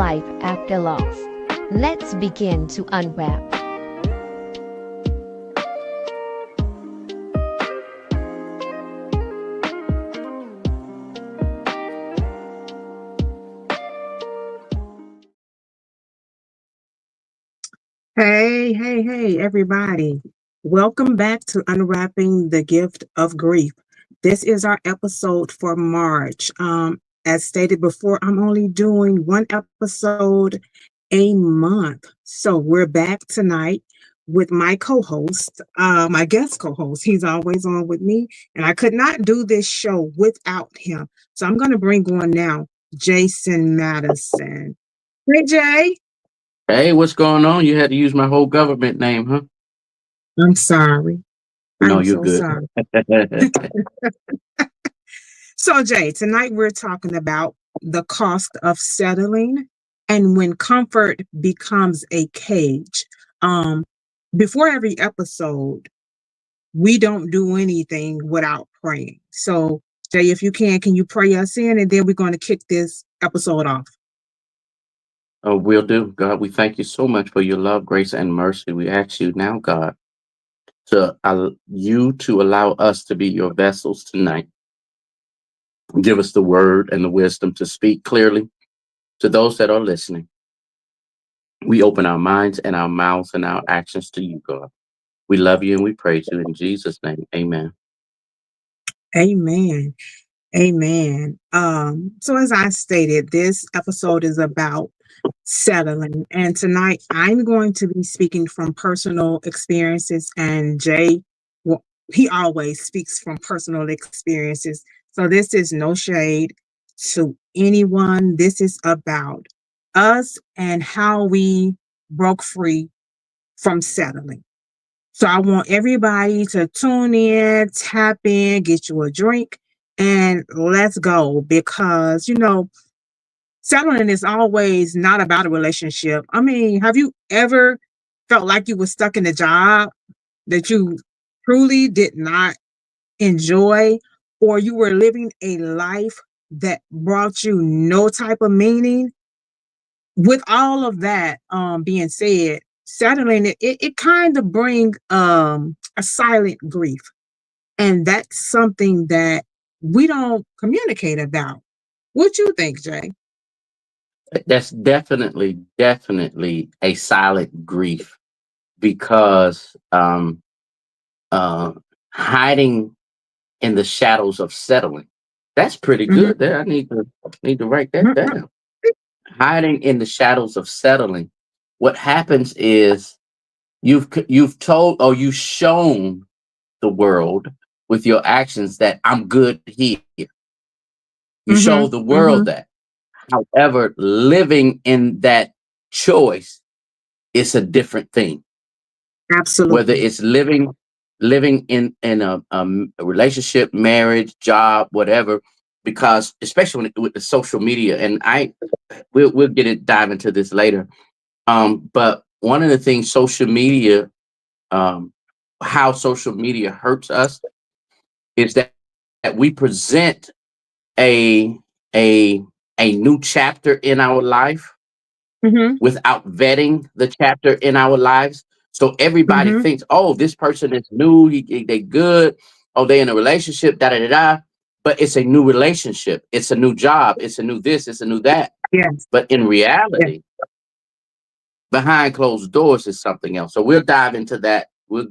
life after loss. Let's begin to unwrap. Hey, everybody. Welcome back to Unwrapping the Gift of Grief. This is our episode for March. As stated before, I'm only doing one episode a month. So we're back tonight with my co-host, my guest co-host. He's always on with me, and I could not do this show without him. So I'm going to bring on now Jason Madison. Hey, Jay. Hey, what's going on? You had to use my whole government name, huh? I'm sorry. No, I'm you're so good. sorry. So, Jay, tonight we're talking about the cost of settling and when comfort becomes a cage. Um, Before every episode, we don't do anything without praying. So, Jay, if you can you pray us in, and then we're going to kick this episode off. Oh, will do. God, we thank you so much for your love, grace, and mercy. We ask you now, God, to allow us to be your vessels tonight. Give us the word and the wisdom to speak clearly to those that are listening. We open our minds and our mouths and our actions to you, God. We love you and we praise you in Jesus' name. Amen. Amen. Amen. So as I stated, this episode is about settling. And tonight I'm going to be speaking from personal experiences, and Jay, well, he always speaks from personal experiences. So this is no shade to anyone. This is about us and how we broke free from settling. So I want everybody to tune in, tap in, get you a drink, and let's go, because, settling is always not about a relationship. I mean, have you ever felt like you were stuck in a job that you truly did not enjoy, or you were living a life that brought you no type of meaning? With all of that being said, settling it kind of bring a silent grief, and that's something that we don't communicate about. What you think, Jay? That's definitely a silent grief because uh, hiding in the shadows of settling. That's pretty Mhm. good. There, I need to write that Mhm. down. Hiding in the shadows of settling. What happens is you've told or you've shown the world with your actions that I'm good here. You show Mhm. the world Mhm. that. However, living in that choice is a different thing. Whether Absolutely. it's living in a relationship, marriage, job, whatever, because especially with the social media, and we'll dive into this later. But one of the things social media, um, how social media hurts us is that we present a a a new chapter in our life Mhm. without vetting the chapter in our lives. So everybody Mhm. thinks, oh, this person is new, they good, oh, they in a relationship, da da da da. But it's a new relationship, it's a new job, it's a new this, it's a new that. Yes. But in Yes. reality, behind closed doors is something else. So we'll dive into that. We'll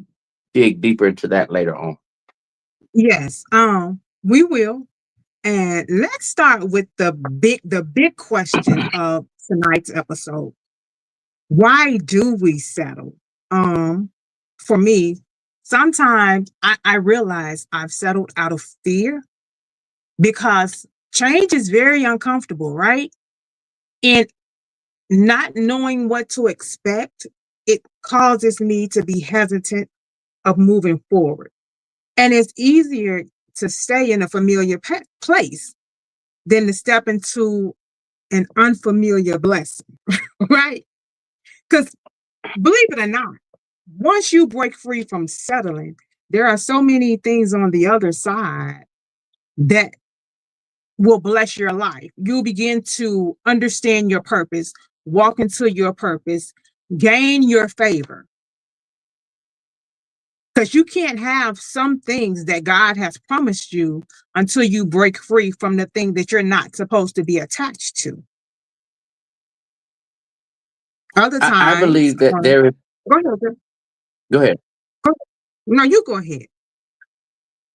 dig deeper into that later on. Yes. We will. And let's start with the big question of tonight's episode. Why do we settle? Um, for me, sometimes I realize I've settled out of fear, because change is very uncomfortable, right? And not knowing what to expect, it causes me to be hesitant of moving forward. And it's easier to stay in a familiar place than to step into an unfamiliar blessing, right? Because believe it or not, once you break free from settling, there are so many things on the other side that will bless your life. You'll begin to understand your purpose, walk into your purpose, gain your favor. Because you can't have some things that God has promised you until you break free from the thing that you're not supposed to be attached to. Other I times, believe that there is. go ahead. Sir. Go ahead. Go- No, you go ahead.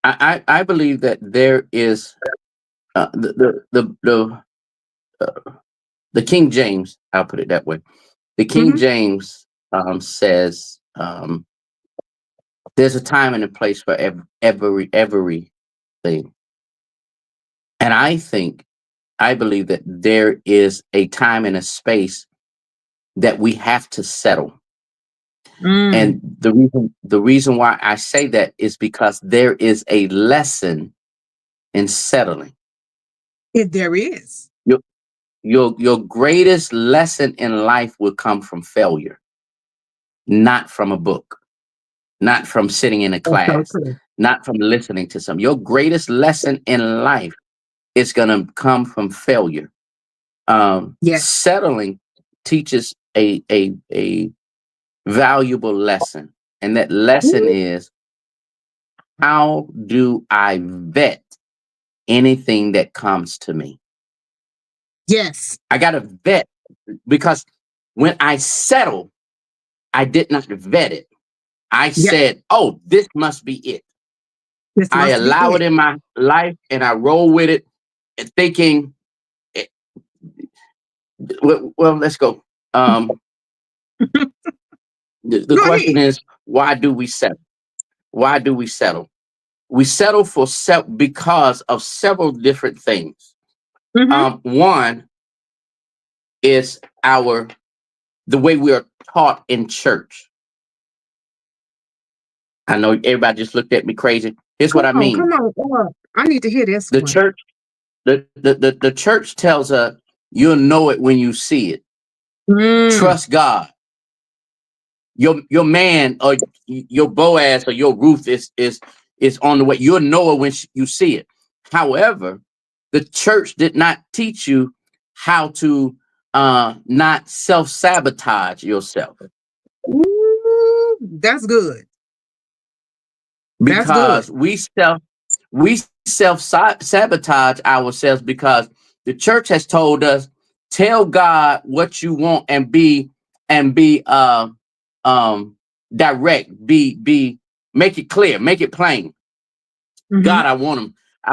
I believe that there is the King James. I'll put it that way. The King Hmm. James says there's a time and a place for everything, and I believe that there is a time and a space that we have to settle. Mm. And the reason why I say that is because there is a lesson in settling. If there is. Your your greatest lesson in life will come from failure, not from a book, not from sitting in a That's so class, true. not from listening to some. Your greatest lesson in life is going to come from failure. Yes. Settling teaches a valuable lesson, and that lesson Ooh, is, how do I vet anything that comes to me? yes. I got to vet, because when I settle, I did not vet it. I Yeah. said, oh, this must be it. This I must be allow it. it in my life and I roll with it, and thinking, eh, well, let's go. The Go question ahead. is, why do we settle? Why do we settle? We settle because of several different things. Hmm. One is the way we are taught in church. I know everybody just looked at me crazy. Here's what I Come mean. on. I need to hear this The one. church, the church tells us, you'll know it when you see it. Mm. Trust God. Your man or your Boaz or your Ruth is on the way. You'll know it when you see it. However, the church did not teach you how to not self-sabotage yourself, Ooh, that's good. That's good. because we self sabotage ourselves, because the church has told us, tell God what you want, and be um direct, be make it clear, make it plain. Hmm. God, I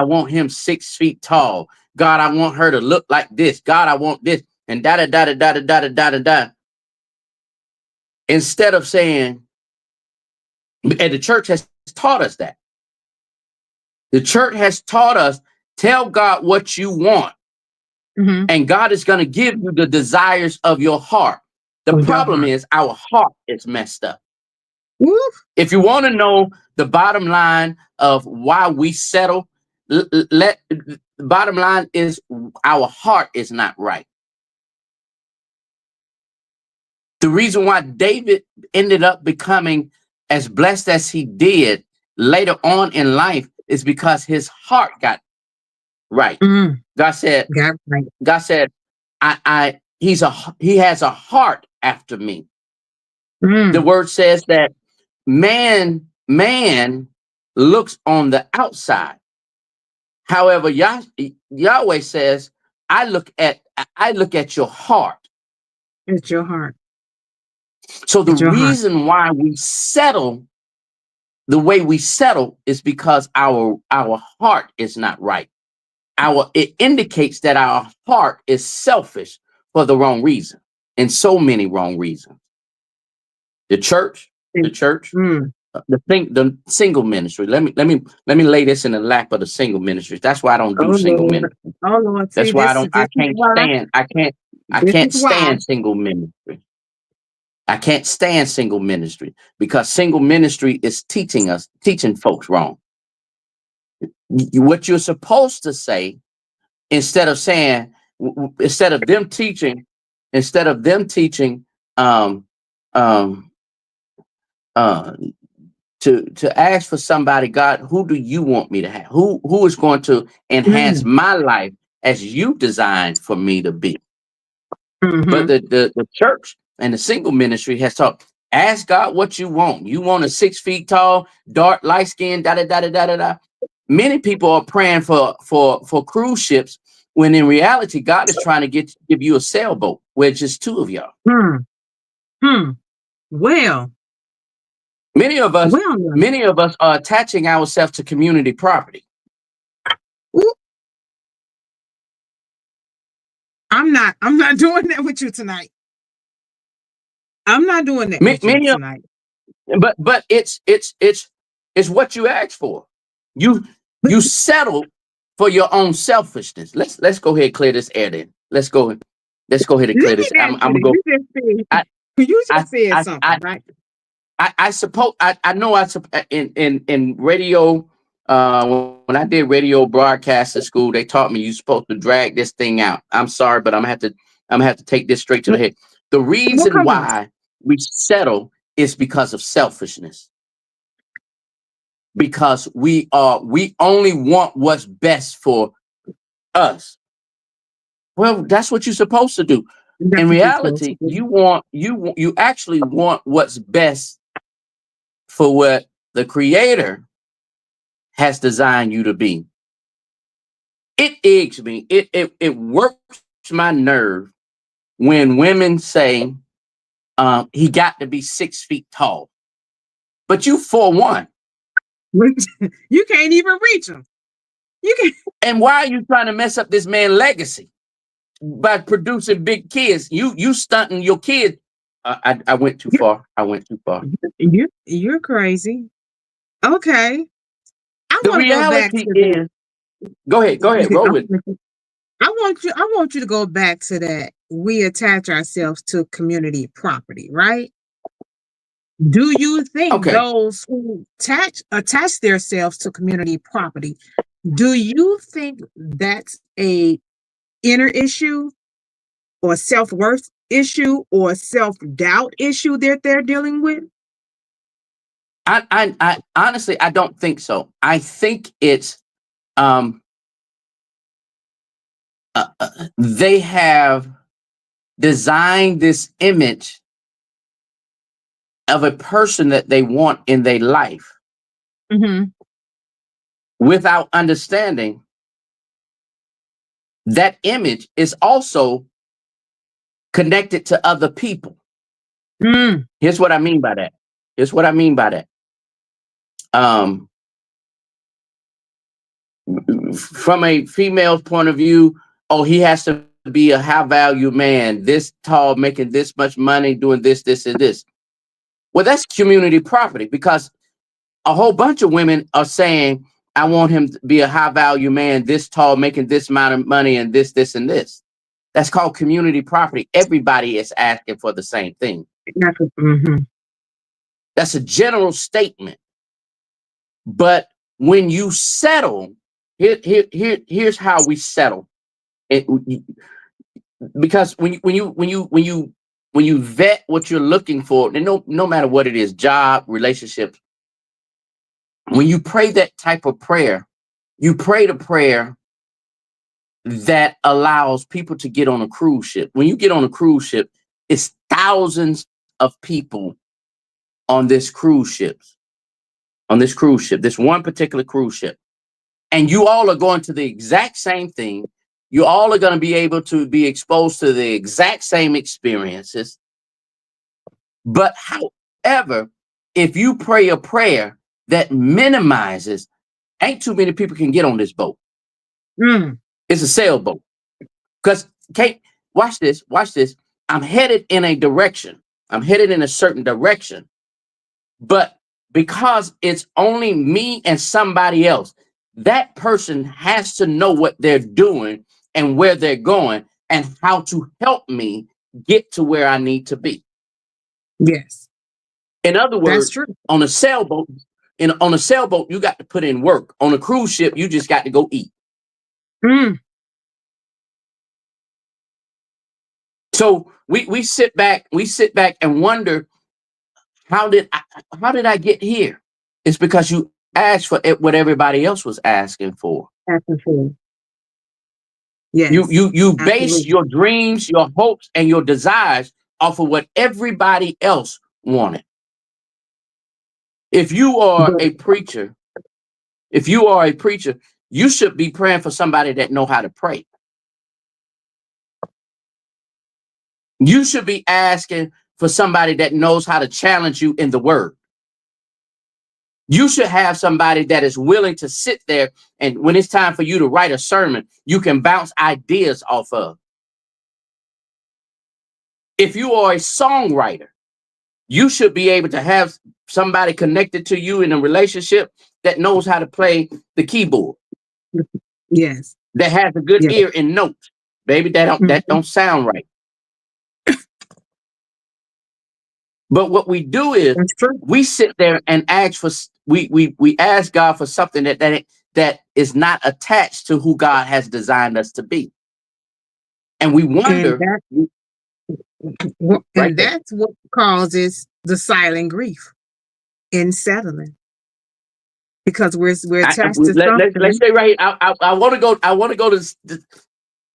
want him 6 feet tall. God, I want her to look like this. God, I want this, and da da da da da da da da da da. Instead of saying, and the church has taught us that. The church has taught us, tell God what you want, Hmm. and God is going to give you the desires of your heart. The Of your problem heart. is, our heart is messed up. Ooh, If you want to know the bottom line of why we settle, the bottom line is, our heart is not right. The reason why David ended up becoming as blessed as he did later on in life is because his heart got right. mm, God said, got right. God said, he has a heart after me. The Mm, word says that man looks on the outside. However, Yahweh says, I look at your heart. it's your heart. So the It's your heart. reason why we settle the way we settle is because our heart is not right. It indicates that our heart is selfish for the wrong reason, and so many wrong reasons. The church, the church, Mm. the single ministry. Let me lay this in the lap of the single ministry. That's why I don't do Oh single Lord. ministry. Oh Lord. See, That's why I this is can't why. stand. I This is can't why. stand single ministry. I can't stand single ministry, because single ministry is teaching folks wrong. What you're supposed to say, instead of saying, instead of them teaching, instead of them teaching, um, um, uh, to ask for somebody, God, who do you want me to have? Who is going to enhance Mm. my life as you designed for me to be? But Mhm. the church and the single ministry has taught, ask God what you want. You want a 6 feet tall, dark, light skin, da da da da da da da. Many people are praying for cruise ships when in reality God is trying to give you a sailboat where it's just two of y'all. Hmm. Hmm. Well, Many of us, well, now. many of us are attaching ourselves to community property. Ooh, I'm not doing that with you tonight. I'm not doing that with you Many of, tonight. but it's what you asked for. You But you settled for your own selfishness. Let's go ahead and clear this air then. Let's go ahead and let clear me this. I'm ask you gonna this. go. I You I just said I something, I right? I suppose I know in radio, when I did radio broadcast at school, they taught me you're supposed to drag this thing out. I'm sorry, but I'm gonna have to take this straight to the head. The Well, reason come on. why we settle is because of selfishness. Because we only want what's best for us. Well, that's what you're supposed to do. In That's what you're supposed to reality, do. you actually want what's best for what the creator has designed you to be. It aches me. It works my nerve when women say he got to be 6 feet tall, but you 4'1". You can't even reach them. You can. And why are you trying to mess up this man's legacy by producing big kids? You stunting your kids. I went too far. I went too far. You're crazy. Okay. I The want to go back reality to that. is, go ahead, roll with it. I want you to go back to that. We attach ourselves to community property, right? Do you think Okay, those who attach themselves to community property, do you think that's a inner issue or self-worth issue or self-doubt issue that they're dealing with? I honestly I don't think so. I think it's um they have designed this image of a person that they want in their life Mhm. without understanding that image is also connected to other people. Mm. Here's what I mean by that. Here's what I mean by that. Um, from a female's point of view, oh, he has to be a high value man, this tall, making this much money, doing this, this, and this. Well, that's community property because a whole bunch of women are saying, I want him to be a high value man, this tall, making this amount of money, and this, and this. That's called community property. Everybody is asking for the same thing. Mhm. That's a general statement. But when you settle, here's how we settle. It, because when you vet what you're looking for, and no matter what it is, job, relationships, when you pray that type of prayer, you pray the prayer that allows people to get on a cruise ship. When you get on a cruise ship, it's thousands of people on this cruise ship, this one particular cruise ship. And you all are going to the exact same thing. You all are going to be able to be exposed to the exact same experiences. But however, if you pray a prayer that minimizes, ain't too many people can get on this boat. Mm. It's a sailboat. Because Kate, watch this. I'm headed in a direction. I'm headed in a certain direction. But because it's only me and somebody else, that person has to know what they're doing and where they're going and how to help me get to where I need to be. Yes, In other that's words, true. on a sailboat, on a sailboat, you got to put in work. On a cruise ship, you just got to go eat. Mm. So we sit back and wonder, how did I get here? It's because you asked for what everybody else was asking for. Absolutely. You Yes, you you base absolutely. your dreams, your hopes, and your desires off of what everybody else wanted. If you are But a preacher, if you are a preacher, you should be praying for somebody that know how to pray. You should be asking for somebody that knows how to challenge you in the word. You should have somebody that is willing to sit there, and when it's time for you to write a sermon, you can bounce ideas off of. If you are a songwriter, you should be able to have somebody connected to you in a relationship that knows how to play the keyboard, yes, that has a good yes. ear in notes. Baby, that Mhm. don't sound right. But what we do is That's true. we sit there and ask for we ask God for something that is not attached to who God has designed us to be. And we And wonder right there. that's what causes the silent grief in settling, because we're attached to Let's something. stay right here. I want to go. I want to go to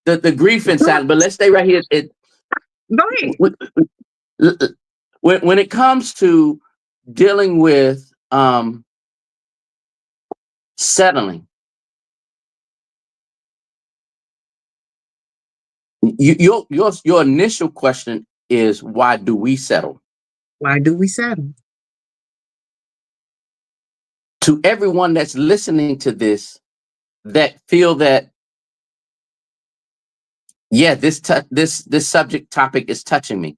the grief inside, but let's stay right here. Go ahead. When it comes to dealing with settling, your initial question is, why do we settle? Why do we settle? To everyone that's listening to this, that feel that, yeah, this subject topic is touching me,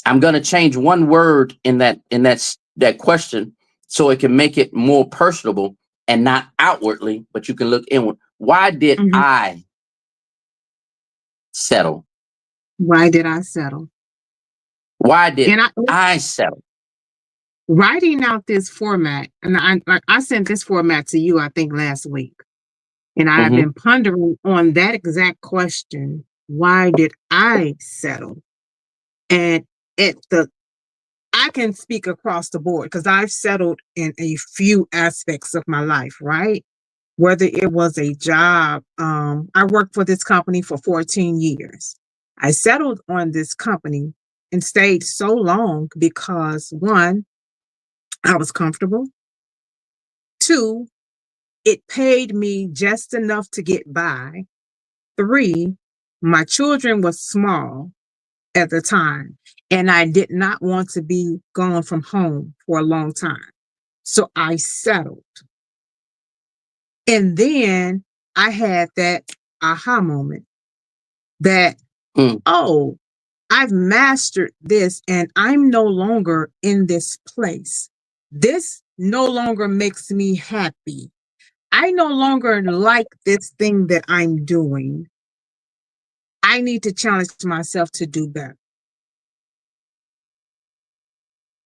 I'm going to change one word in that question so it can make it more personable and not outwardly, but you can look inward. Why did Mhm. I settle? Why did I settle? Why did And I settle? writing out this format, and I sent this format to you, I think, last week. And I have Mm-hmm. been pondering on that exact question. Why did I settle? And at the I can speak across the board because I've settled in a few aspects of my life, right? Whether it was a job, I worked for this company for 14 years. I settled on this company and stayed so long because one, I was comfortable. Two, it paid me just enough to get by. Three, my children were small at the time, and I did not want to be gone from home for a long time. So I settled. And then I had that aha moment that, Mm, oh, I've mastered this and I'm no longer in this place. This no longer makes me happy. I no longer like this thing that I'm doing. I need to challenge myself to do better.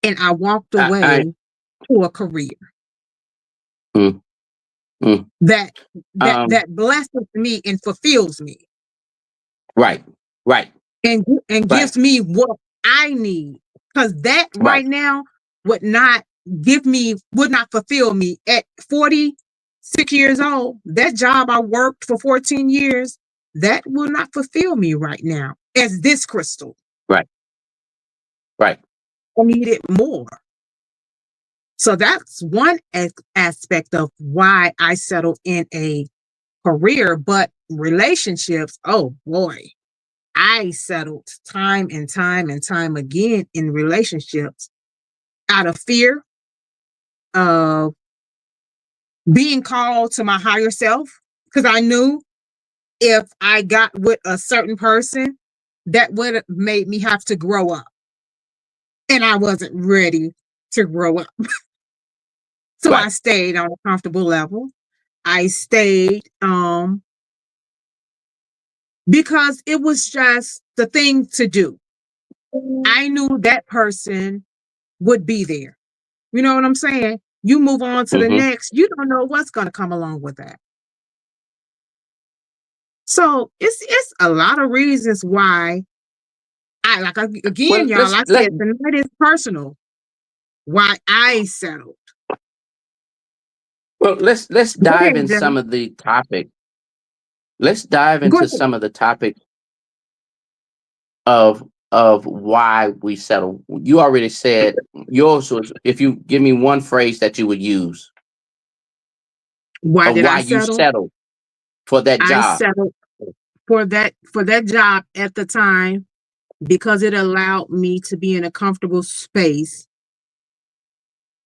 And I walked I away to a career mm, mm. that Um, that blesses me and fulfills me right, right, and right, gives me what I need. Because that right, right now would not fulfill me at 46 years old. That job I worked for 14 years, that will not fulfill me right now as this crystal. right, right. I need it more. So that's one aspect of why I settled in a career, but relationships, oh boy, I settled time and time and time again in relationships out of fear of being called to my higher self, because I knew if I got with a certain person, that would have made me have to grow up. And I wasn't ready to grow up. So I Right. stayed on a comfortable level. I stayed because it was just the thing to do. I knew that person would be there. You know what I'm saying? You move on to the Mm-hmm. next, you don't know what's going to come along with that. So it's a lot of reasons why Well, again, y'all, let's I let said tonight is personal. Why I settled. Well, let's Go dive ahead, in Jay. some of the topic. Let's dive Go into ahead. some of the topics of of why we settle. You already said yours was, if you give me one phrase that you would use Why of did I why you settle? settled for that I job. settled for that job at the time because it allowed me to be in a comfortable space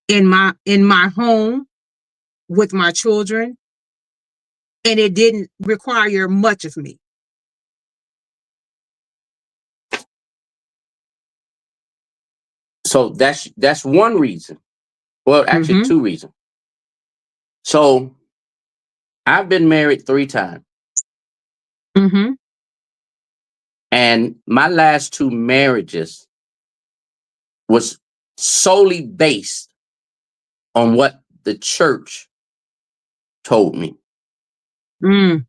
in my home with my children, and it didn't require much of me. So that's one reason. Well, actually Mm-hmm. two reasons. So I've been married 3 times, Mm-hmm. and my last 2 marriages was solely based on what the church told me. Mm.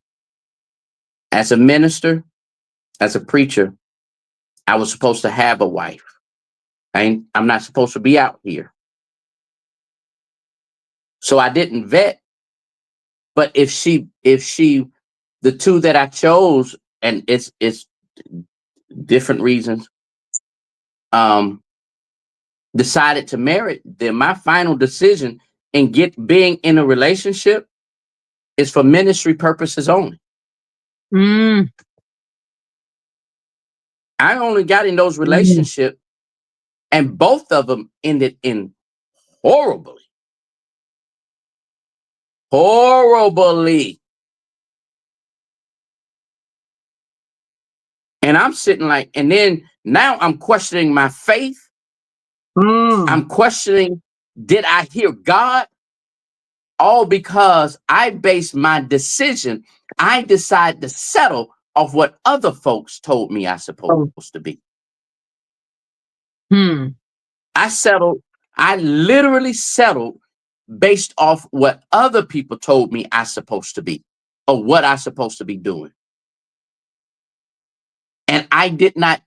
As a minister, as a preacher, I was supposed to have a wife. I'm not supposed to be out here. So I didn't vet, but if she the two that I chose, and it's different reasons, um decided to marry, then my final decision in being in a relationship is for ministry purposes only. Mm. I only got in those Mm. relationships, and both of them ended in horribly, horribly. And I'm sitting like, and then now I'm questioning my faith. Mm. I'm questioning, did I hear God? All because I based my decision, I decided to settle off what other folks told me I supposed Oh. to be. Hmm. I settled, I literally settled based off what other people told me I supposed to be or what I supposed to be doing. And I did not,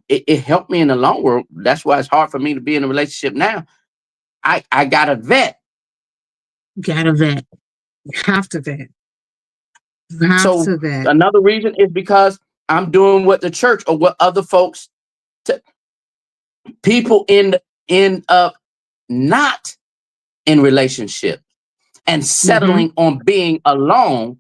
it helped me in the long run. That's why it's hard for me to be in a relationship now. I got a vet. Gotta vet. You have to vet. You have So to vet. another reason is because I'm doing what the church or what other folks, t- people end up not in relationship and Mm-hmm. settling on being alone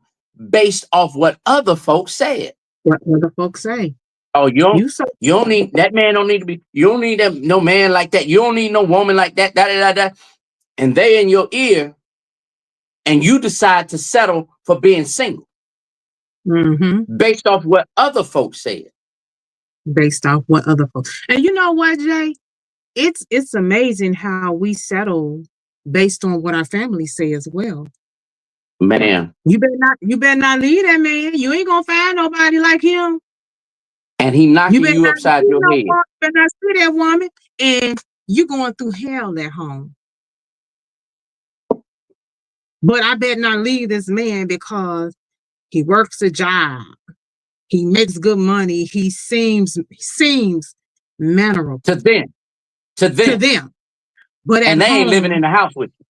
based off what other folks said. What other folks say. Oh, You so you don't need that man. Don't need to be. You don't need that no man like that. You don't need no woman like that. Da da da da. And they in your ear, and you decide to settle for being single mm-hmm. based off what other folks said. Based off what other folks. And you know what, Jay? It's amazing how we settle based on what our families say as well. Man, You better not leave that man. You ain't gonna find nobody like him. and he You knocking better you not upside see your no head. woman, better not see that woman, and you going through hell at home. But I better not leave this man because he works a job. He makes good money. He seems mannerable To them, to to them, them. But at and they ain't living in home, the house with you.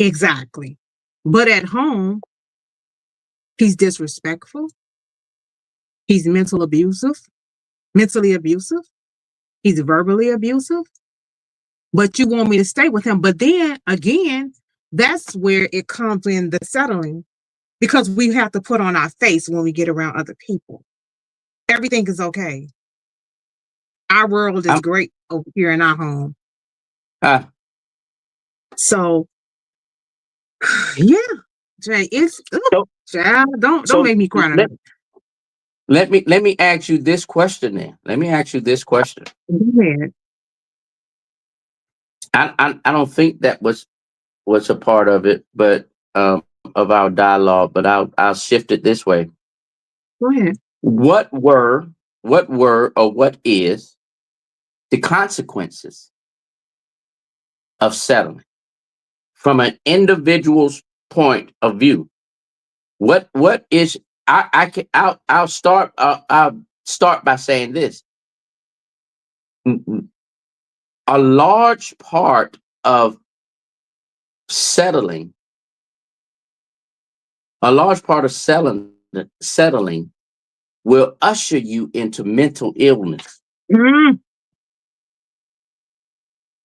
exactly. But at home, he's disrespectful. He's mentally abusive. He's verbally abusive. But you want me to stay with him. But then again, that's where it comes in the settling because we have to put on our face when we get around other people. Everything is okay. Our world is I'm, great over here in our home. uh, So yeah, Jay, it's so child, don't so make me cry let, tonight. let me ask you this question then. Let me ask you this question. Go ahead. I don't think that was a part of it, but of our dialogue. But I'll shift it this way. Go ahead. What were or what is the consequences of settling from an individual's point of view? What is I can I'll start by saying this. A large part of settling A large part of settling will usher you into mental illness. Mm,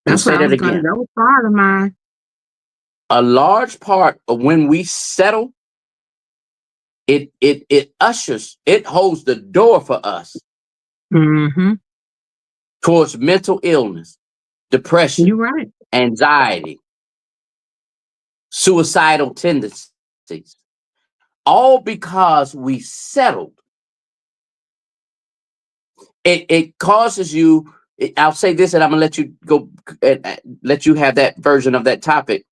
I'm gonna that's what say I that was gonna. again. That was part of mine. A large part of when we settle, it ushers, it holds the door for us Mm-hmm. towards mental illness, You're depression, right. anxiety, suicidal tendencies, all because we settled. It causes you. I'll say this, and I'm gonna let you go and let you have that version of that topic.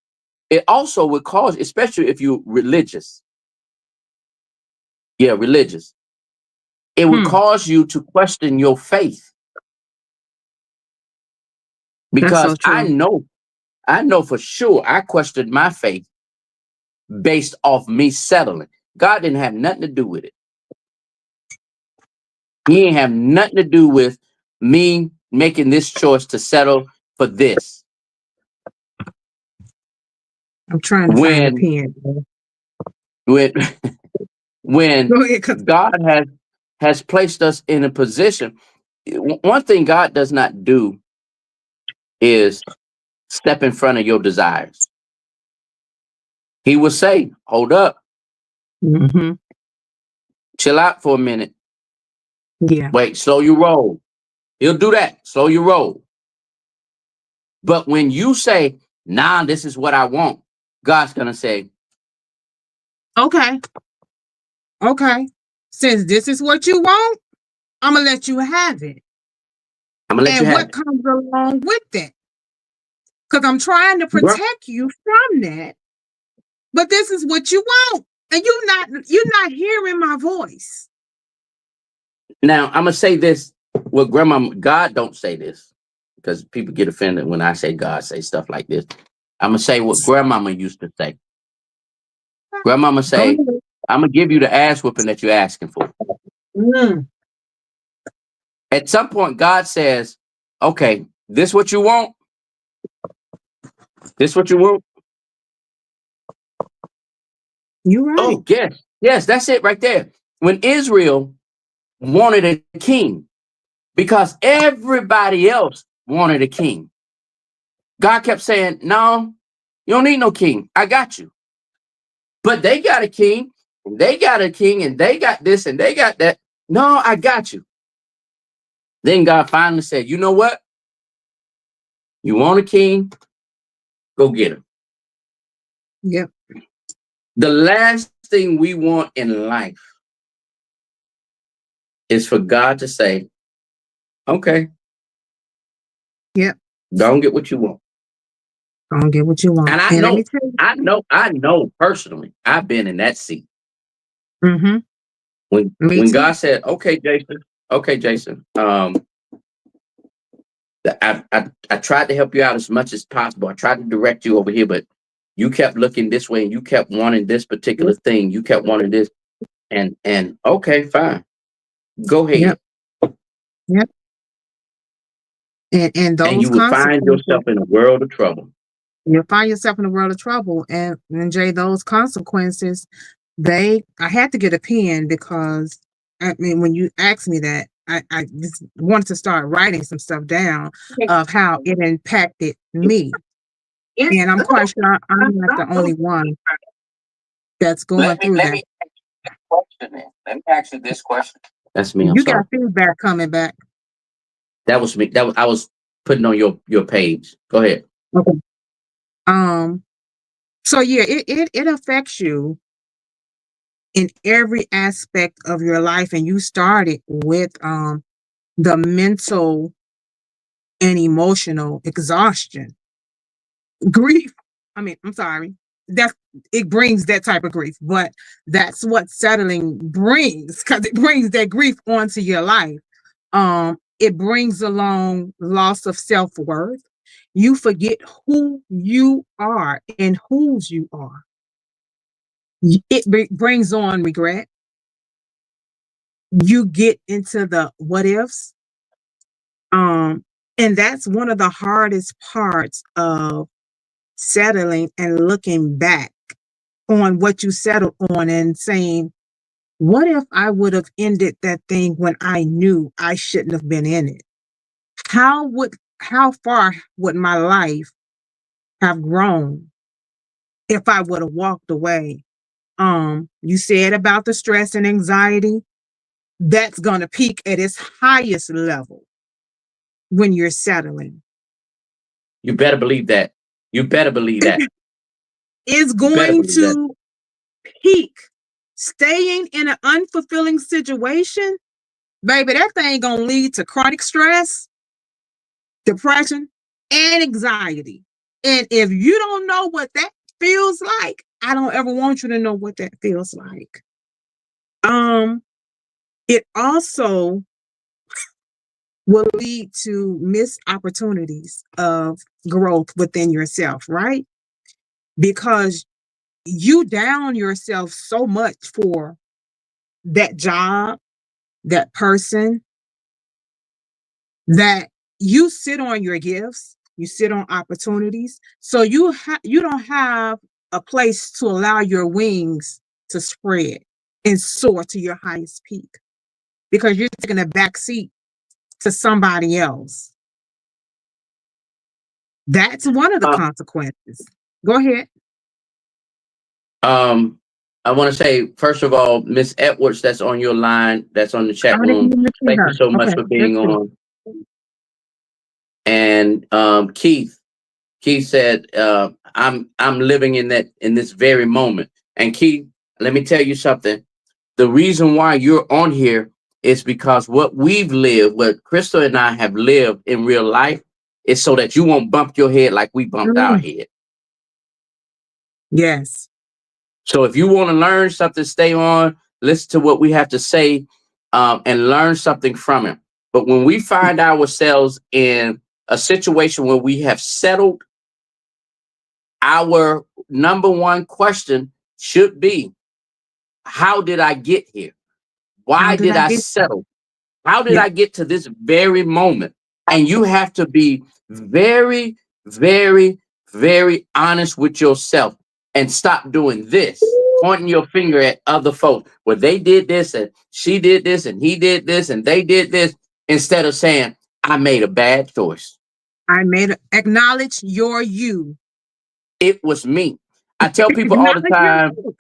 It also would cause, especially if you're religious, yeah, religious, it would Hmm. cause you to question your faith That's so because true. I know for sure I questioned my faith based off me settling. God didn't have nothing to do with it. He didn't have nothing to do with me making this choice to settle for this. I'm trying to find a When pen. when when Go ahead. God has placed us in a position, one thing God does not do is step in front of your desires. He will say, hold up, Mm-hmm. chill out for a minute. Yeah. Wait, slow your roll. He'll do that. Slow your roll. But when you say, nah, this is what I want, God's gonna say, Okay. Okay. Since this is what you want, I'm gonna let you have it. I'm gonna let you And have what it. comes along with that? Because I'm trying to Gr- protect you from that. But this is what you want. And you're not hearing my voice. Now I'm gonna say this. Well, grandma, God don't say this because people get offended when I say God say stuff like this. I'm gonna say what grandmama used to say. Grandmama Go say, ahead. I'm gonna give you the ass whooping that you're asking for. Mm. At some point, God says, okay, this what you want? This what you want? You're right. Oh, yes. Yes, that's it right there. When Israel wanted a king, because everybody else wanted a king, God kept saying, no, you don't need no king. I got you. But they got a king, and they got a king, and they got this, and they got that. No, I got you. Then God finally said, you know what? You want a king? Go get him. Yep. The last thing we want in life is for God to say, okay, Yep. don't get what you want. Don't get what you want. And And let me tell you. I know personally, I've been in that seat. Mm-hmm. Me When God too. said, okay, Jason, I tried to help you out as much as possible. I tried to direct you over here, but you kept looking this way and you kept wanting this particular Yep. thing. You kept wanting this. And okay, fine. Go ahead. Yep. Yep. And And those you will find consequences, yourself in a world of trouble. you'll find yourself in a world of trouble. And Jay, those consequences, I had to get a pen because I mean, when you asked me that, I just wanted to start writing some stuff down of how it impacted me. And I'm quite sure I'm not the only one that's going through Let that. me question it. Let me ask you this question. That's me. I'm You got sorry. feedback coming back. That was me. I was putting on your page. Go ahead. Okay. Um, so yeah, it affects you in every aspect of your life. And you started with the mental and emotional exhaustion. Grief. I mean, I'm sorry. That it brings that type of grief, but that's what settling brings because it brings that grief onto your life. It brings along loss of self-worth. You forget who you are and whose you are. It brings on regret. You get into the what ifs. Um, and that's one of the hardest parts of settling and looking back on what you settled on and saying, what if I would have ended that thing when I knew I shouldn't have been in it? How far would my life have grown if I would have walked away? You said about the stress and anxiety, that's going to peak at its highest level when you're settling. You better believe that. You better believe that. It's You better going believe that. to peak. Staying in an unfulfilling situation, baby, that thing gonna lead to chronic stress, depression, and anxiety. And if you don't know what that feels like, I don't ever want you to know what that feels like. It also will lead to missed opportunities of growth within yourself, right? Because you down yourself so much for that job, that person, that you sit on your gifts, you sit on opportunities. So you don't have a place to allow your wings to spread and soar to your highest peak because you're taking a back seat to somebody else. That's one of the Uh, consequences. Go ahead. I want to say, first of all, Miss Edwards, that's on your line, that's on the I chat didn't room. even see Thank you her. so much Okay, for let's being see. on. And Keith said, I'm living in this very moment. And Keith, let me tell you something. The reason why you're on here is because what we've lived, what Crystal and I have lived in real life, is so that you won't bump your head like we bumped our Mm, head. yes. So if you want to learn something, stay on, listen to what we have to say, and learn something from it. But when we find ourselves in a situation where we have settled, our number one question should be, how did I get here? How Why did did I I get there? settle? How did Yep. I get to this very moment? And you have to be very, very, very honest with yourself and stop doing this, pointing your finger at other folks. Well, they did this and she did this and he did this and they did this, instead of saying, I made a bad choice. Acknowledge your you. It was me. I tell people all the Acknowledge your time, you.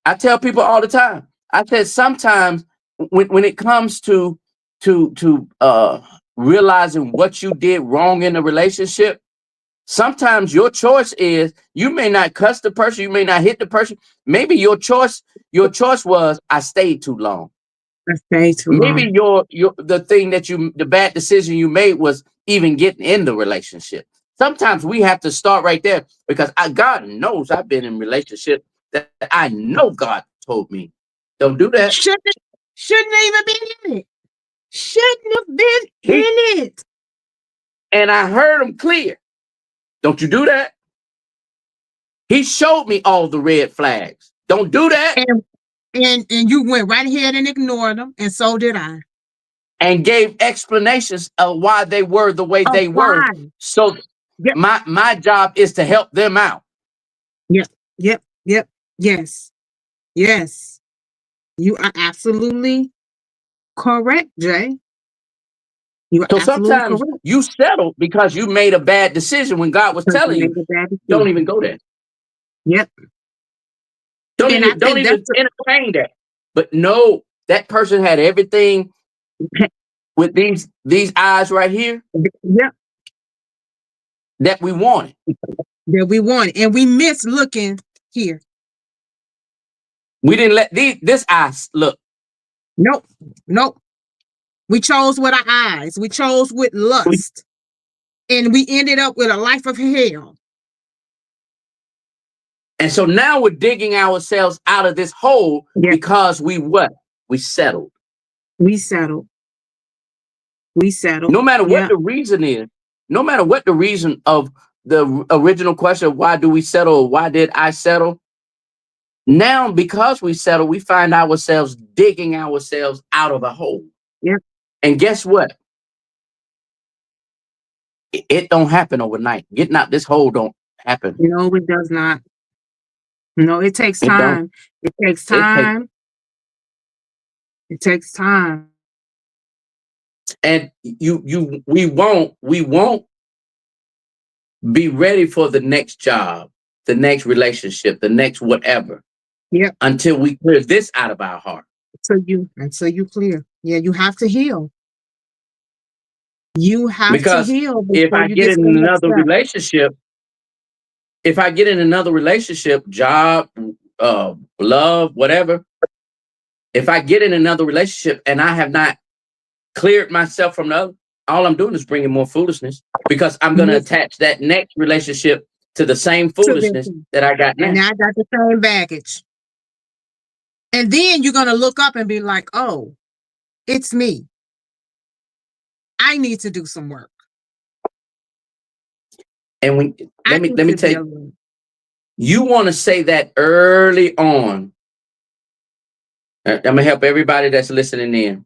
I tell people all the time. I said sometimes when it comes to realizing what you did wrong in a relationship, sometimes your choice is you may not cuss the person, you may not hit the person. Maybe your choice was I stayed too long. I stayed too Maybe long. your the bad decision you made was even getting in the relationship. Sometimes we have to start right there because God knows I've been in relationships that I know God told me don't do that. Shouldn't even been in it. Shouldn't have been He, in it. and I heard him clear. Don't you do that? He showed me all the red flags. Don't do that. And you went right ahead and ignored them, and so did I. And gave explanations of why they were the way Of they were. why? So Yep, my job is to help them out. yep, yep, yep. Yes, yes. You are absolutely correct, Jay. You are So absolutely sometimes correct. you settle because you made a bad decision when God was Because you telling you, made a bad don't decision. even go there. Yep. Don't And I even don't think even entertain that. But no, that person had everything with these eyes right here yep, that we wanted. that we wanted. And we miss looking here. We didn't let this eyes look. Nope, nope. We chose with our eyes. We chose with lust. And we ended up with a life of hell. And so now we're digging ourselves out of this hole Yeah. because we what? We settled. We settled. We settled. No matter what Yeah. the reason is, no matter what the reason of the original question, why do we settle? Why did I settle? Now, because we settle, we find ourselves digging ourselves out of a hole. Yeah. And guess what? It don't happen overnight. Getting out this hole don't happen. No, it does not. No, it takes It don't. time. It takes It takes, time. It takes time. and we won't be ready for the next job, the next relationship, the next whatever, Yep. until we clear this out of our heart. So you clear. Yeah, you have to heal. You have to Because heal if before I you get get to in the next another step. relationship, if I get in another relationship, job, love, whatever, if I get in another relationship and I have not cleared myself from the other, all I'm doing is bringing more foolishness, because I'm going to Yes, attach that next relationship to the same to this foolishness one. that I got And now. now I got the same baggage. And then you're gonna look up and be like, oh, it's me. I need to do some work. And when I let me need let me to tell be you, alone. you want to say that early on. I'm gonna help everybody that's listening in.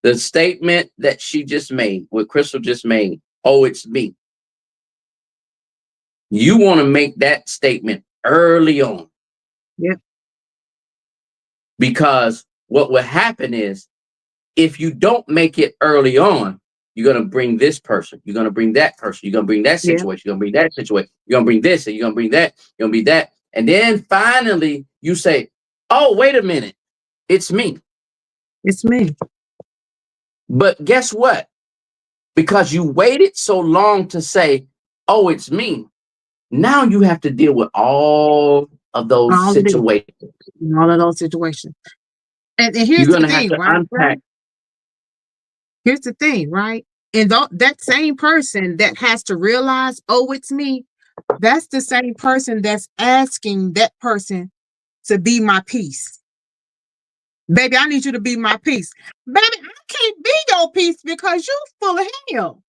The statement that she just made, what Crystal just made, oh, it's me. You want to make that statement early on, Yep. because what will happen is, if you don't make it early on, you're going to bring this person, you're going to bring that person, you're going to bring that Yeah. situation, you're going to bring that situation, you're going to bring this, and you're going to bring that, you're going to be that. And then finally you say, oh, wait a minute, it's me. It's me. But guess what? Because you waited so long to say, oh, it's me, now you have to deal with all of those All of this. situations. In all of those situations. And You're here's going the to have thing, to right, bro? unpack. Here's the thing, right? And that same person that has to realize, oh, it's me, that's the same person that's asking that person to be my peace. Baby, I need you to be my peace. Baby, I can't be your peace because you full of hell.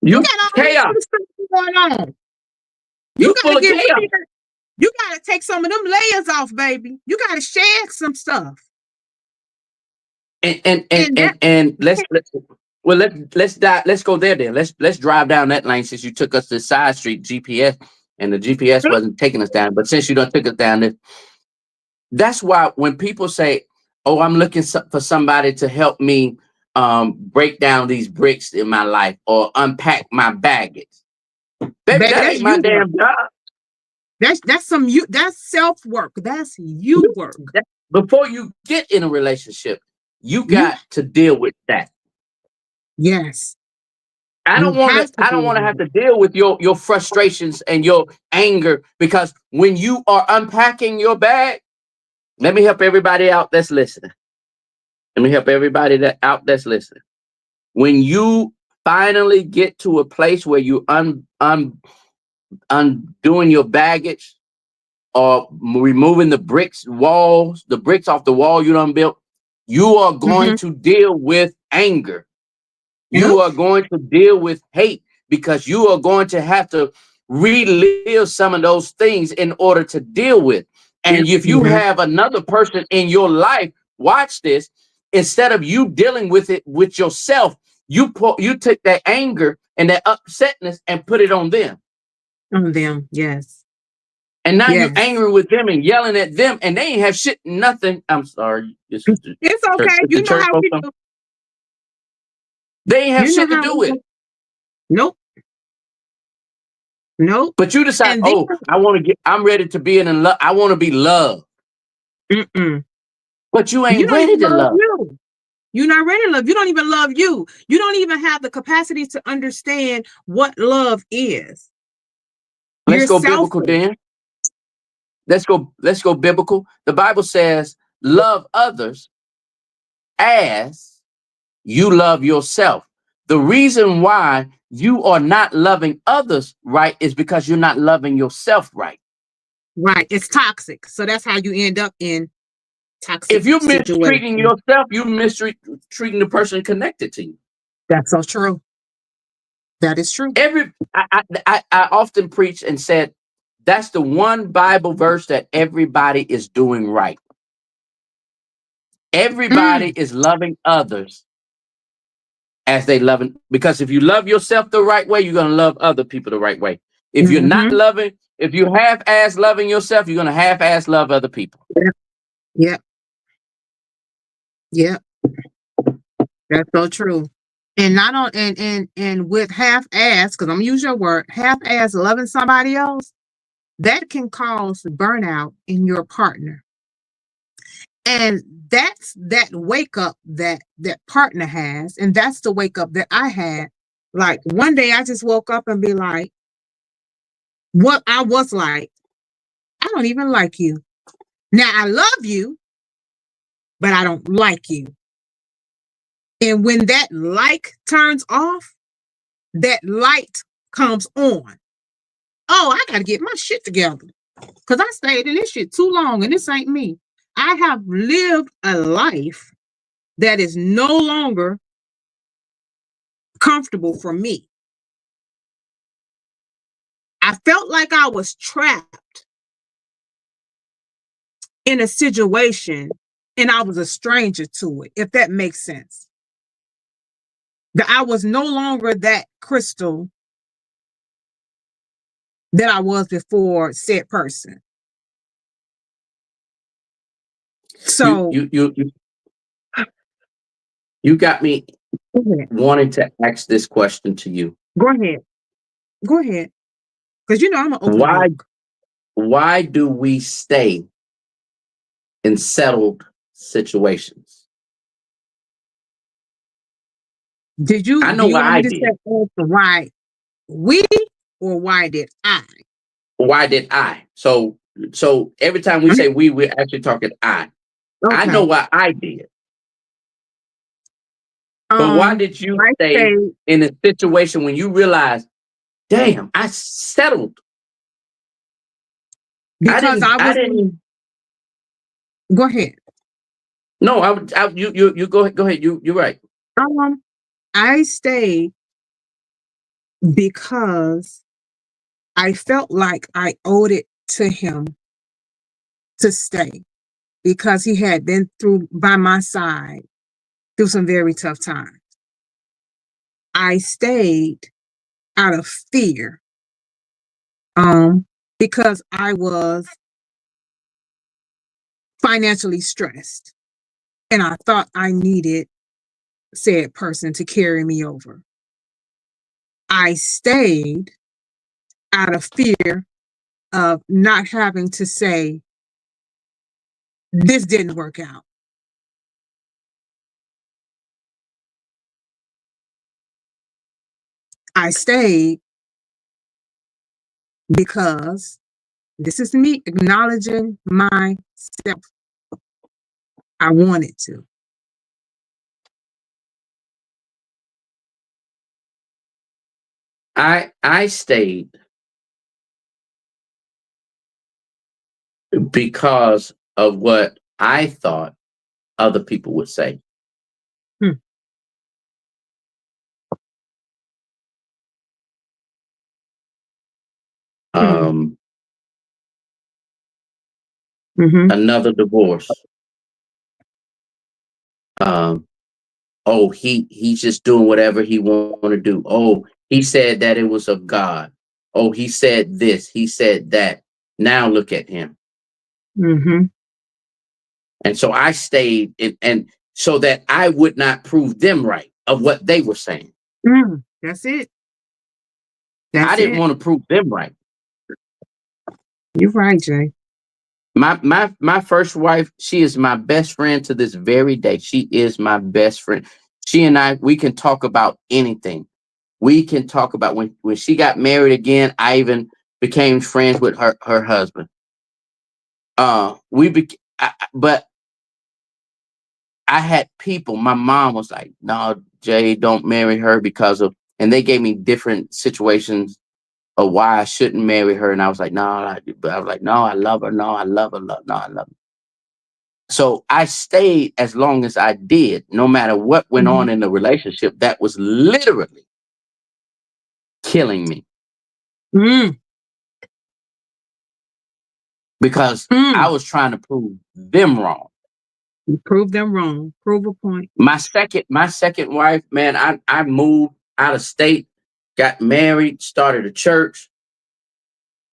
You You got all this chaos. other stuff going on. You You full gotta of get rid chaos. of it. You gotta take some of them layers off, baby. You gotta shed some stuff. And that And let's go there then. Let's drive down that lane, since you took us to side street GPS and the GPS wasn't taking us down. But since you don't took us down this, that's why when people say, oh, I'm looking for somebody to help me break down these bricks in my life or unpack my baggage, baby, baby, that that's ain't my you work. damn job. That's self-work. That's you You, work. before you get in a relationship, you You got to deal with that. yes. I You don't want to. have to I be don't want to able have to. to deal with your frustrations and your anger, because when you are unpacking your bag, let me help everybody out that's listening. Let me help everybody that's listening. When you finally get to a place where you undoing your baggage, or removing the bricks off the wall you done built, you are going Mhm. to deal with anger. Yep. You are going to deal with hate, because you are going to have to relive some of those things in order to deal with. Yep. And if you You have have another person in your life, watch this, instead of you dealing with it with yourself, you took that anger and that upsetness and put it on them. on them. Yes. And now you Yes. angry with them and yelling at them, and they ain't have shit, nothing. I'm sorry. It's Church, okay. it's the You know church how folks. we do. They ain't have You know shit to how do we with do. it. Nope. Nope. But you decide, And then oh, I'm ready to be in love. I want to be loved. mm-mm. But you You ain't don't ready even to love love. you. You're not ready to love. You don't even love you. You don't even have the capacity to understand what love is. Let's You're go biblical selfish. then. Let's go biblical. The Bible says, love others as you love yourself. The reason why you are not loving others right is because you're not loving yourself right. Right. It's toxic. So that's how you end up in toxic If you're mistreating situations. yourself, you're mistreating the person connected to you. That's so true. That is true. I often preach and said, that's the one Bible verse that everybody is doing right. Everybody Mm. is loving others as they loving, because if you love yourself the right way, you're going to love other people the right way. If you're not Mm-hmm. loving, if you half-ass loving yourself, you're gonna half-ass love other people. Yep. Yep. That's so true. And not on and with half-ass, because I'm gonna use your word, half-ass loving somebody else, that can cause burnout in your partner. And that's that wake up that partner has, and that's the wake up that I had. Like one day I just woke up and be like, what I was like, I don't even like you. Now I love you, but I don't like you. And when that like turns off, that light comes on. Oh, I gotta get my shit together. Because I stayed in this shit too long and this ain't me. I have lived a life that is no longer comfortable for me. I felt like I was trapped in a situation and I was a stranger to it, if that makes sense. That I was no longer that Crystal that I was before said person. So you got me wanting to ask this question to you. Go ahead. Go ahead. Because I'm an open book. Why do we stay in settled situations? Did you? I know do you why want me I to did. say why we or why did I? Why did I? So every time we say we're actually talking I. Okay. I know why I did. But why did you stay in a situation when you realized, damn, I settled? Because I didn't. Go ahead. No, you go ahead. Go ahead. You're right. I stayed because I felt like I owed it to him to stay because he had been through by my side through some very tough times. I stayed out of fear, because I was financially stressed and I thought I needed said person to carry me over. I stayed out of fear of not having to say, this didn't work out. I stayed because this is me acknowledging myself. I wanted to. I stayed because of what I thought other people would say. Another divorce. Oh, he's just doing whatever he want to do. Oh, he said that it was of God. Oh, he said this. He said that. Now look at him. And so I stayed and so that I would not prove them right of what they were saying. That's it. I didn't want to prove them right. You're right, Jay. My first wife, she is my best friend to this very day. She is my best friend. She and I, we can talk about anything. We can talk about when she got married again. I even became friends with her husband. But I had people. My mom was like, "No, Jay, don't marry her because of," and they gave me different situations of why I shouldn't marry her. And I was like, "No," but I was like, "No, I love her. No, I love her. No, I love her." So I stayed as long as I did, no matter what went on in the relationship. That was literally killing me. Because I was trying to prove them wrong. You prove them wrong. Prove a point. My second wife, man, I moved out of state, got married, started a church.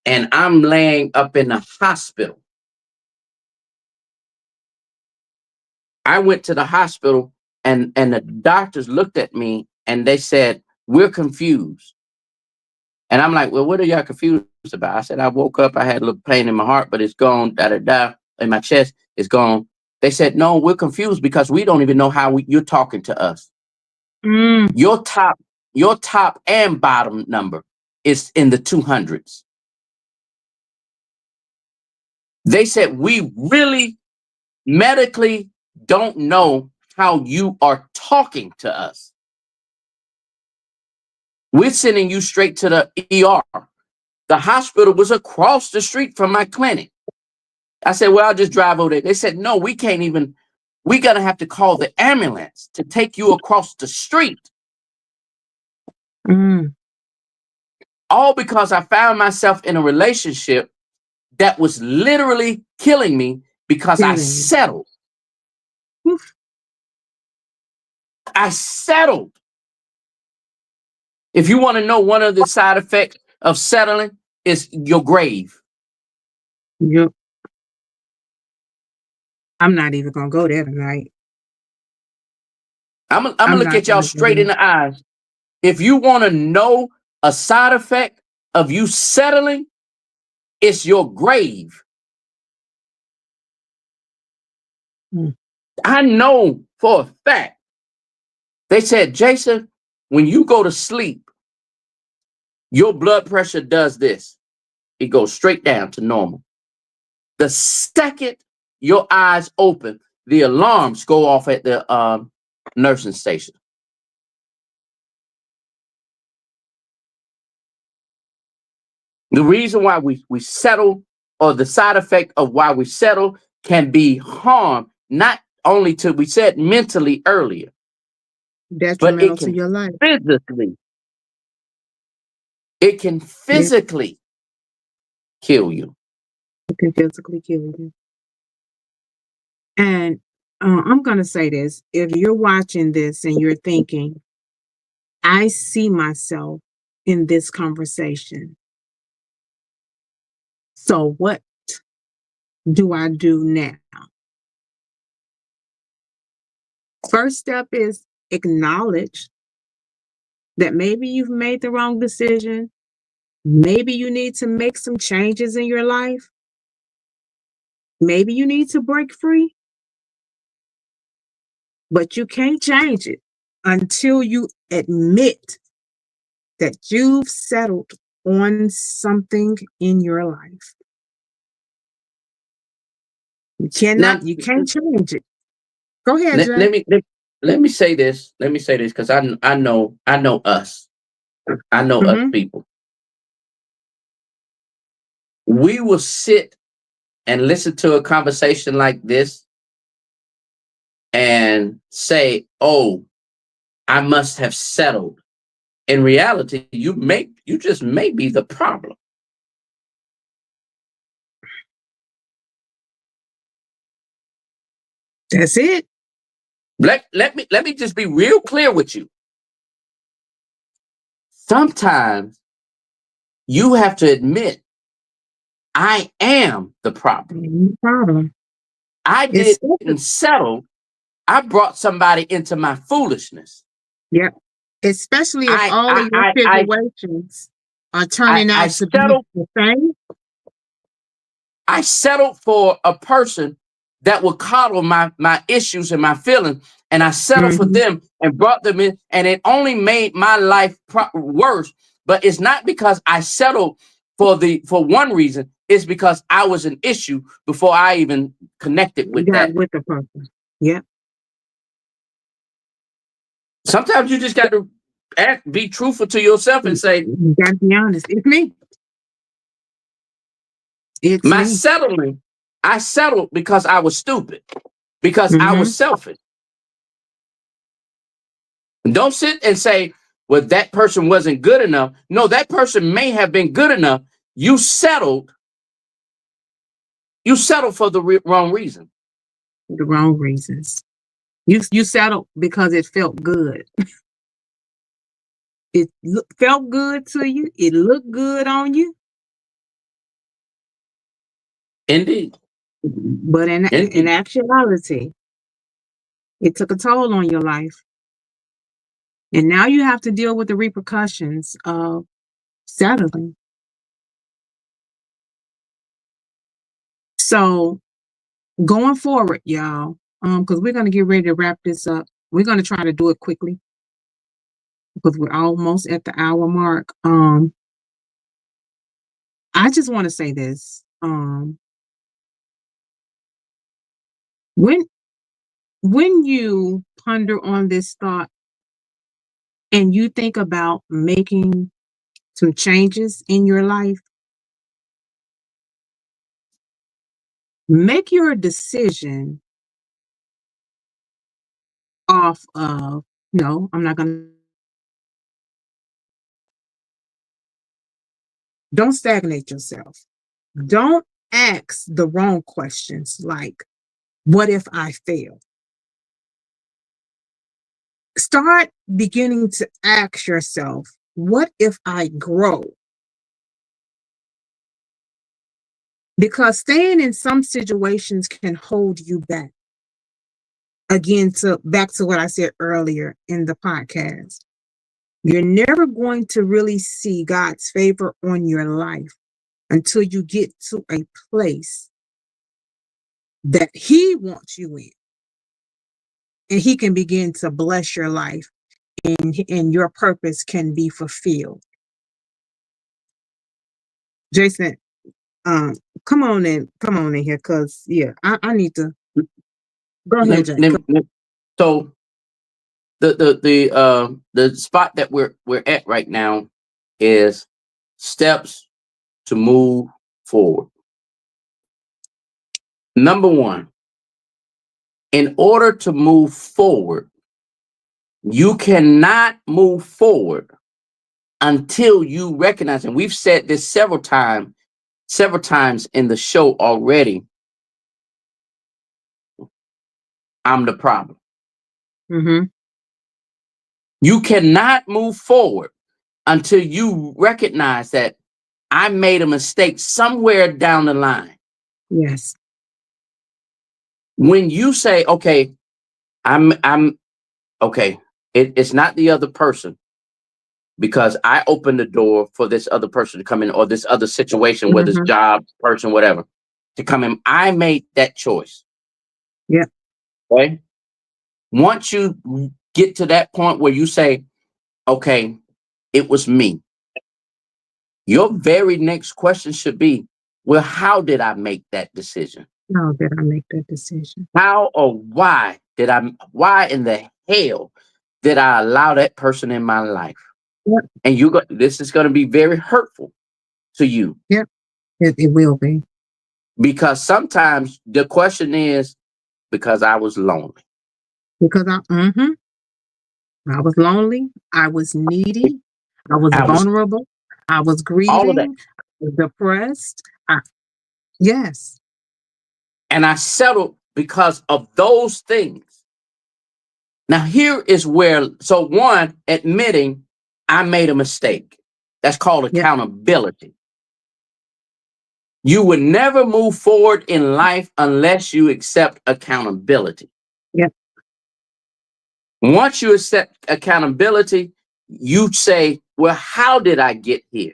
and I'm laying up in the hospital. I went to the hospital, and the doctors looked at me and they said, "We're confused." And I'm like, "Well, what are y'all confused about?" I said, "I woke up, I had a little pain in my heart, but it's gone, da da da, in my chest, it's gone." They said, "No, we're confused because we don't even know how you're talking to us. Mm. Your top and bottom number is in the 200s." They said, "We really medically don't know how you are talking to us. We're sending you straight to the ER." The hospital was across the street from my clinic. I said, "Well, I'll just drive over there." They said, "No, we can't even, we're going to have to call the ambulance to take you across the street." Mm. All because I found myself in a relationship that was literally killing me because I Killing you. settled. Oof. I settled. If you want to know one of the side effects of settling, is your grave. Yep. I'm not even gonna go there tonight. I'm gonna I'm look not at y'all gonna go straight in there. the eyes. If you want to know a side effect of you settling, it's your grave. Mm. I know for a fact. They said, "Jason, when you go to sleep, your blood pressure does this. It goes straight down to normal. The second your eyes open, the alarms go off at the nursing station." The reason why we settle, or the side effect of why we settle, can be harm, not only to, we said mentally earlier, but Detrimental to your life. physically, it can Yeah, physically kill you. it can physically kill you. And I'm gonna say this: if you're watching this and you're thinking, "I see myself in this conversation, so what do I do now?" First step is acknowledge that maybe you've made the wrong decision. Maybe you need to make some changes in your life. Maybe you need to break free, but you can't change it until you admit that you've settled on something in your life. Now, You can't change it. Go ahead, let, Jay. let me let, let me say this. Let me say this, because I know us. I know us Mm-hmm. people. We will sit and listen to a conversation like this and say, "Oh, I must have settled." In reality, you just may be the problem. That's it. Let me just be real clear with you. Sometimes you have to admit, I am the problem. No problem. I It's didn't settle. I brought somebody into my foolishness. yeah. Especially if I all of I your I I situations are I, turning I out to be settled. the same. I settled for a person that would coddle my issues and my feelings, and I settled for Mm-hmm. them and brought them in, and it only made my life worse. But it's not because I settled for one reason. It's because I was an issue before I even connected with Got that. with the person. Yep. Sometimes you just got to be truthful to yourself and say, You gotta be honest. It's me. It's my me. settling, I settled because I was stupid, because I Mm-hmm. was selfish. Don't sit and say, "Well, that person wasn't good enough." No, that person may have been good enough. You settled. You settled for the wrong reason. The wrong reasons. You settled because it felt good. It felt good to you. It looked good on you. Indeed. But in Indeed. actuality, it took a toll on your life. And now you have to deal with the repercussions of settling. So going forward, y'all, because we're gonna get ready to wrap this up. We're gonna try to do it quickly because we're almost at the hour mark. I just want to say this. When you ponder on this thought and you think about making some changes in your life, make your decision off of, no, I'm not gonna, don't stagnate yourself. Don't ask the wrong questions like, what if I fail? Start beginning to ask yourself, what if I grow? Because staying in some situations can hold you back. Again, back to what I said earlier in the podcast. You're never going to really see God's favor on your life until you get to a place that He wants you in. And He can begin to bless your life and your purpose can be fulfilled. Jason, come on in here, because I need to go ahead, Jason. So the spot that we're at right now is steps to move forward. Number one, in order to move forward, you cannot move forward until you recognize, and we've said this several times in the show already, I'm the problem. Mm-hmm. You cannot move forward until you recognize that I made a mistake somewhere down the line. Yes. When you say, okay, I'm okay, it's not the other person, because I opened the door for this other person to come in, or this other situation, whether it's job, person, whatever, to come in. I made that choice. Yeah. Okay. Once you get to that point where you say, okay, it was me, your very next question should be, well, how did I make that decision? How did I make that decision? How or why in the hell did I allow that person in my life? Yep. And this is going to be very hurtful to you. Yep. It will be. Because sometimes the question is, because I was lonely. Because I was lonely, I was needy, I was vulnerable, I was grieving, all of that. I was depressed. Yes. And I settled because of those things. Now, here is where, so one, admitting I made a mistake. That's called accountability. You would never move forward in life unless you accept accountability. Yep. Once you accept accountability, you say, well, how did I get here?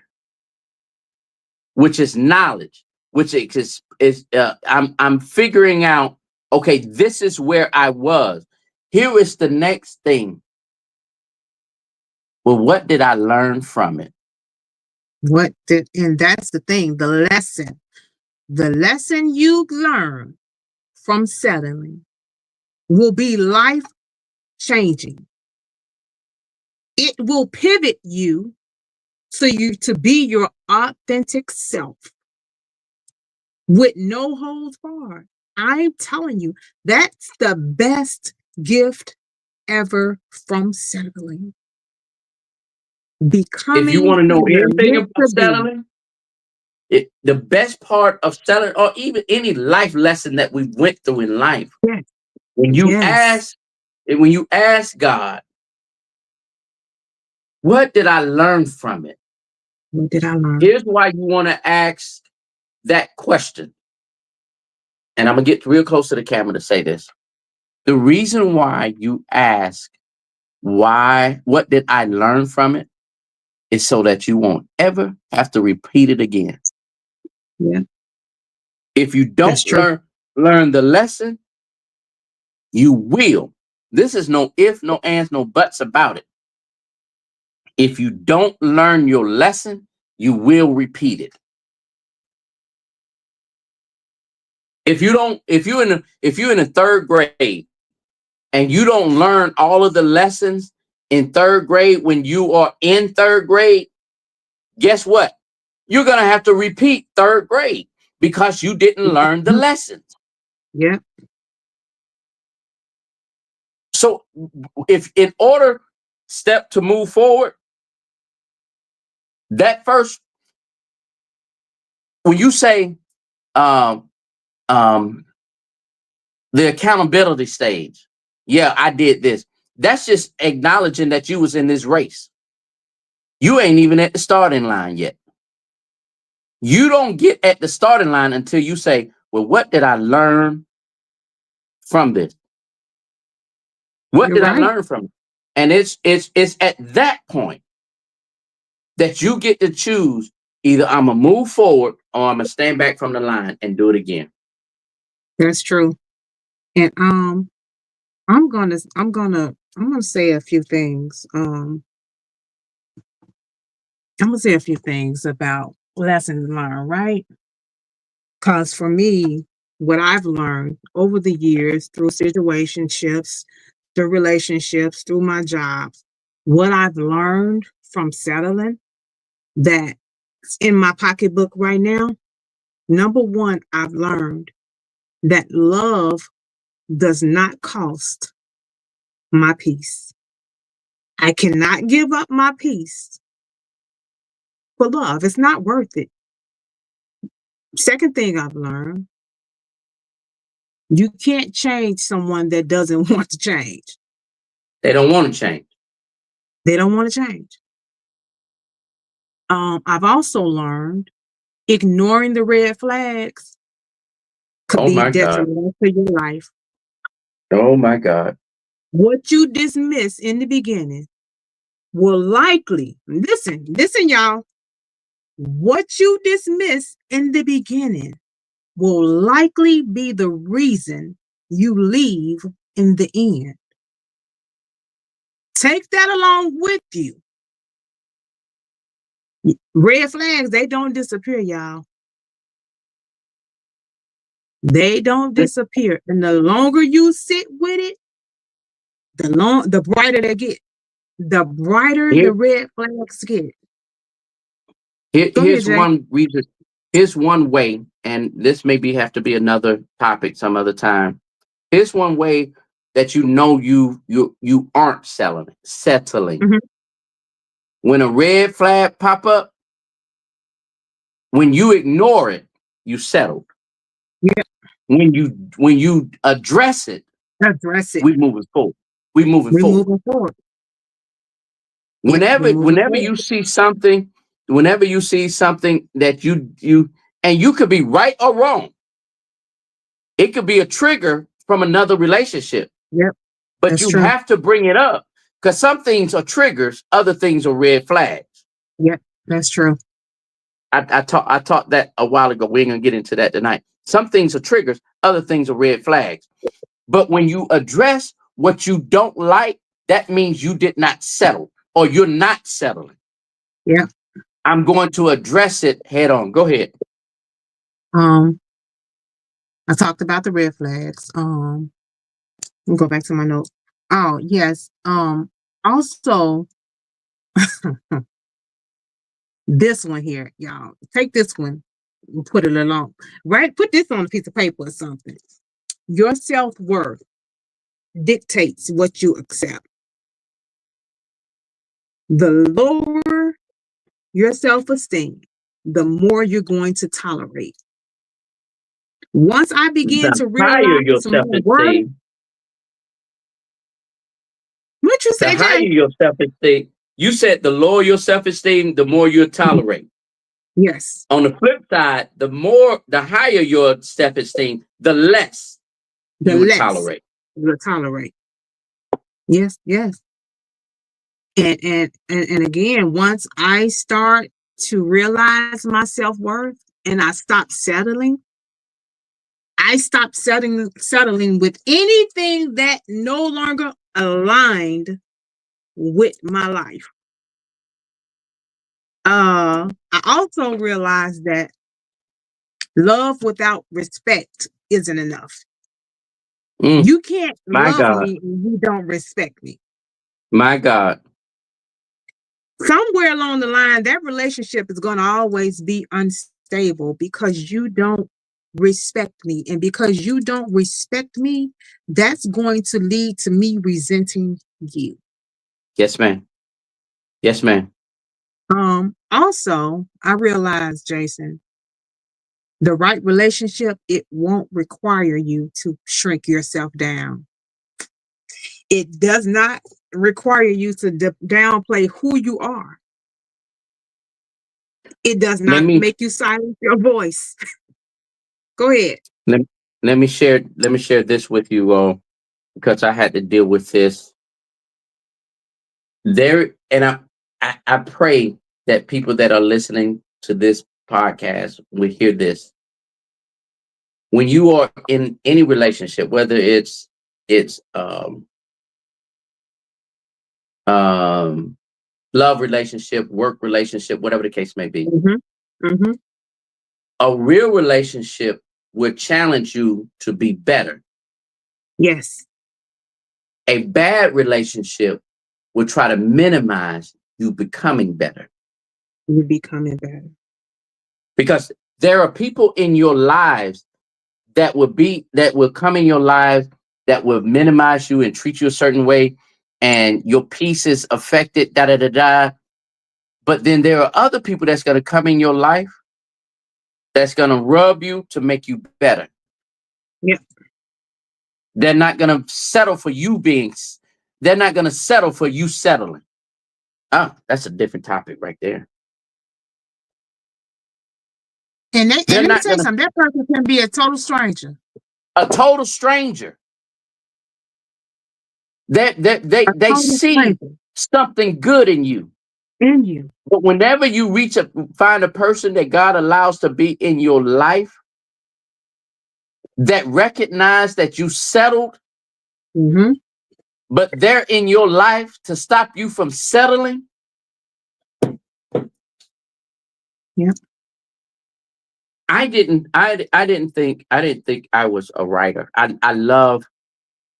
Which is knowledge, which is I'm figuring out, okay, this is where I was. Here is the next thing. Well, what did I learn from it? And that's the thing, the lesson you learn from settling will be life changing. It will pivot you to be your authentic self with no holds barred. I'm telling you, that's the best gift ever from settling. If you want to know anything about settling, the best part of settling, or even any life lesson that we went through in life, when you ask God, what did I learn from it? What did I learn? Here's why you want to ask that question. and I'm gonna get real close to the camera to say this. The reason why you ask what did I learn from it is so that you won't ever have to repeat it again. Yeah. If you That's don't true. learn the lesson, you will. This is no if, no ands, no buts about it. If you don't learn your lesson, you will repeat it. If you're in the third grade and you don't learn all of the lessons in third grade when you are in third grade, guess what? You're gonna have to repeat third grade because you didn't learn the lessons. Yeah. So if in order step to move forward, that first, when you say um the accountability stage, yeah, I did this. That's just acknowledging that you was in this race. You ain't even at the starting line yet. You don't get at the starting line until you say, well, what did I learn from this? What You're did I right. learn from it? And it's at that point that you get to choose either I'm gonna move forward or I'm gonna stand back from the line and do it again. That's true. And I'm gonna say a few things. I'm gonna say a few things about lessons learned, right? Because for me, what I've learned over the years through situationships, through relationships, through my jobs, what I've learned from settling that's in my pocketbook right now, number one, I've learned that love does not cost my peace. I cannot give up my peace for love. It's not worth it. Second thing I've learned, you can't change someone that doesn't want to change. They don't want to change. They don't want to change. I've also learned ignoring the red flags could Oh be my God. detrimental to your life. Oh my God. What you dismiss in the beginning will likely, listen, y'all, what you dismiss in the beginning will likely be the reason you leave in the end. Take that along with you. Red flags, they don't disappear, y'all. They don't disappear. And the longer you sit with it, the brighter they get. The brighter Here, the red flags get. Go ahead, here's Jay. one reason. Here's one way, and this maybe have to be another topic some other time. Here's one way that you know you aren't settling. Mhm. When a red flag pop up, when you ignore it, you settle. Yeah, When you address it, address it. we moving forward. We moving We're forward. moving forward. Yeah, we're Whenever moving whenever forward. you see something, whenever you see something that you and you could be right or wrong. It could be a trigger from another relationship, Yep, but that's you true. have to bring it up because some things are triggers, other things are red flags. Yep, that's true. I taught that a while ago. We ain't gonna get into that tonight. Some things are triggers, other things are red flags. But when you address what you don't like, that means you did not settle or you're not settling. Yeah. I'm going to address it head on. Go ahead. Um, I talked about the red flags. Let me go back to my notes. Oh, yes. Also, this one here, y'all. Take this one and put it along. Right? Put this on a piece of paper or something. Your self-worth dictates what you accept. The lower your self-esteem, the more you're going to tolerate. Once I began The to higher realize your my worth, self-esteem, what you the say, higher Jay? your self-esteem, you said the lower your self-esteem, the more you tolerate. Yes. On the flip side, the higher your self-esteem, the less The you would less tolerate. you'll tolerate. Yes, yes. And again, once I start to realize my self-worth and I stop settling, I stopped settling with anything that no longer aligned with my life. I also realized that love without respect isn't enough. Mm, You can't my love God, me and you don't respect me. my God. Somewhere along the line, that relationship is going to always be unstable because you don't respect me. And because you don't respect me, that's going to lead to me resenting you. Yes, ma'am. Yes, ma'am. Also, I realized, Jason, the right relationship, it won't require you to shrink yourself down. It does not require you to downplay who you are. It does Let not me make you silence your voice. Go ahead. let, let me share this with you all because I had to deal with this. There and I pray that people that are listening to this podcast will hear this. When you are in any relationship, whether it's um love relationship, work relationship, whatever the case may be, Hmm. Hmm. a real relationship will challenge you to be better. Yes, A bad relationship will try to minimize you becoming better you're becoming better. because there are people in your lives that will come in your lives that will minimize you and treat you a certain way and your peace is affected, da da da da. But then there are other people that's going to come in your life that's going to rub you to make you better. Yeah, They're not going to settle for you they're not going to settle for you settling. Oh, that's a different topic right there. and They're let me not tell you going to, something. That person can be a total stranger. a total stranger. A They total see stranger something good in you. in you. But whenever you find a person that God allows to be in your life that recognize that you settled, Hmm. but they're in your life to stop you from settling, Yeah, I didn't think I was a writer.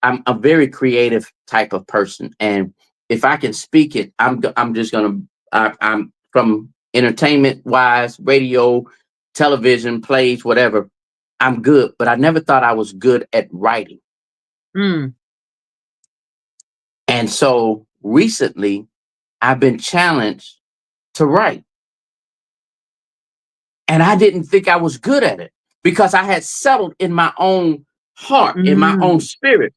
I'm a very creative type of person, and if I can speak it, I'm just gonna I'm from entertainment wise, radio, television, plays, whatever. I'm good, but I never thought I was good at writing. mm, And so recently, I've been challenged to write, and I didn't think I was good at it because I had settled in my own heart, in my own mm. spirit.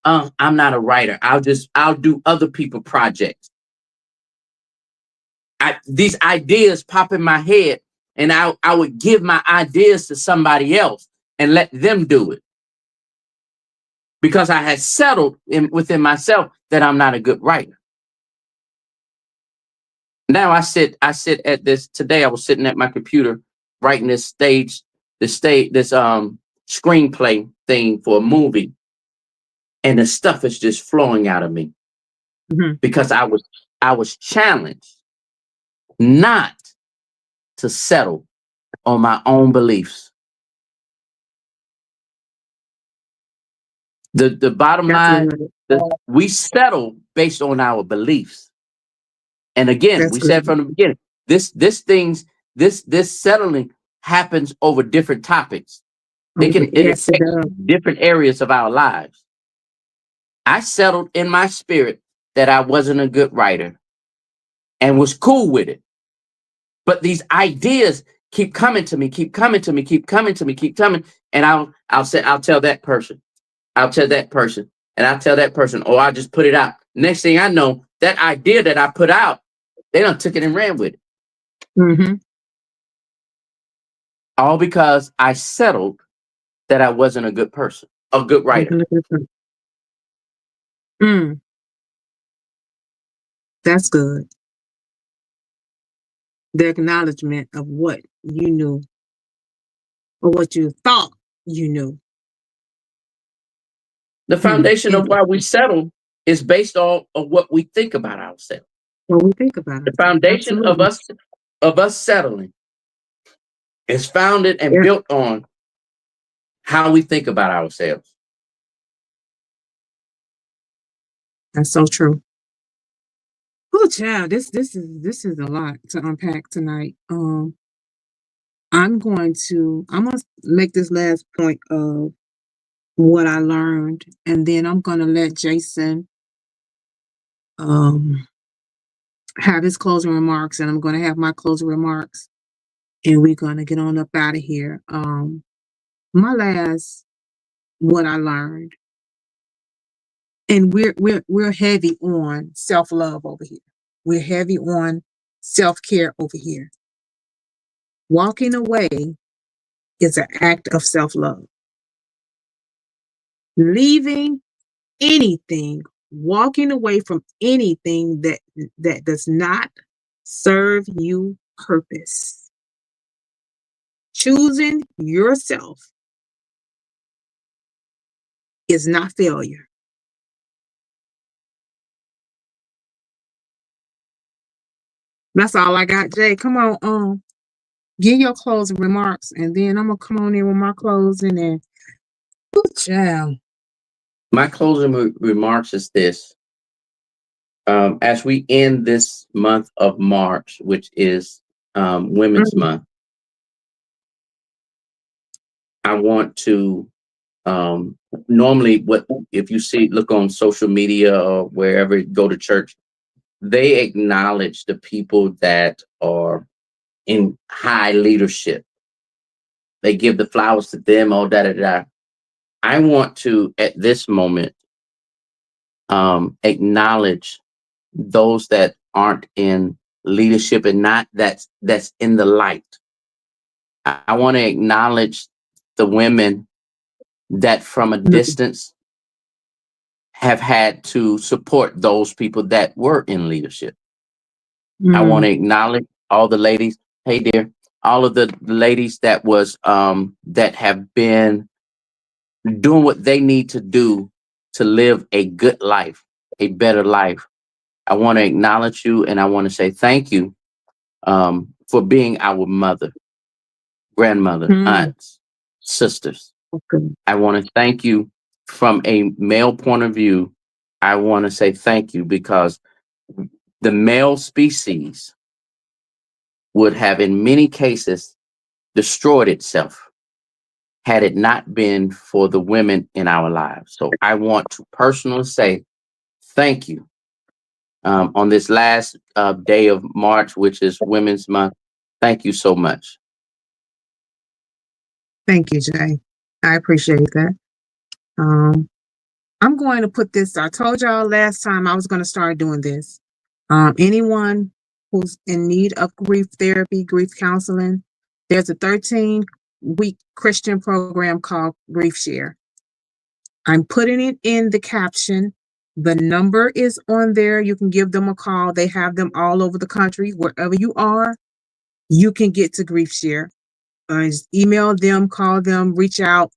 I'm not a writer. I'll do other people projects. These ideas pop in my head, and I would give my ideas to somebody else and let them do it because I had settled within myself that I'm not a good writer. Now I sit at this today. I was sitting at my computer writing this screenplay thing for a movie, and the stuff is just flowing out of me Hmm. because I was challenged not to settle on my own beliefs. The bottom That's line, good. we settle based on our beliefs. And again, That's we said good. from the beginning, this things this settling happens over different topics. It Yes, it affects does. different areas of our lives. I settled in my spirit that I wasn't a good writer and was cool with it. But these ideas keep coming to me, keep coming to me, keep coming to me, keep coming. And I'll tell that person, I'll tell that person, and I'll tell that person, or I'll just put it out. Next thing I know, that idea that I put out, they done took it and ran with it. Hmm. all because I settled that I wasn't a good person, a good writer. Mm, that's good. The acknowledgement of what you knew or what you thought you knew. The foundation And of why we settle is based on of what we think about ourselves. what we think about The ourselves. foundation Absolutely. of us settling is founded and Yeah, built on how we think about ourselves. that's so true. Oh, child, this is a lot to unpack tonight. I'm gonna make this last point of what I learned, and then I'm gonna let Jason um have his closing remarks, and I'm gonna have my closing remarks, and we're gonna get on up out of here. My last what I learned, and we're heavy on self-love over here. We're heavy on self-care over here. Walking away is an act of self-love. Leaving anything, walking away from anything that does not serve you purpose. Choosing yourself is not failure. That's all I got, Jay. Come on, give your closing remarks, and then I'm gonna come on in with my closing and good job. My closing remarks is this. As we end this month of March, which is Women's Mm, Month, I want to normally what if you see look on social media or wherever you go to church, they acknowledge the people that are in high leadership. They give the flowers to them, all da da da. I want to at this moment acknowledge those that aren't in leadership and not that's in the light. I want to acknowledge the women that from a mm, distance have had to support those people that were in leadership. I want mm, to acknowledge all the ladies. Hey dear, all of the ladies that was that have been doing what they need to do to live a good life, a better life. I want to acknowledge you and I want to say thank you for being our mother, grandmother, mm. aunts, sisters. Okay. I want to thank you from a male point of view. I want to say thank you because the male species would have, in many cases, destroyed itself had it not been for the women in our lives. So I want to personally say thank you on this last day of March, which is Women's Month. Thank you so much. Thank you, Jay. I appreciate that. Um, I'm going to put this. I told y'all last time I was going to start doing this. Anyone who's in need of grief therapy, grief counseling, there's a 13-week Christian program called Grief Share. I'm putting it in the caption. The number is on there. You can give them a call. They have them all over the country. Wherever you are, you can get to Grief Share. Just email them, call them, reach out.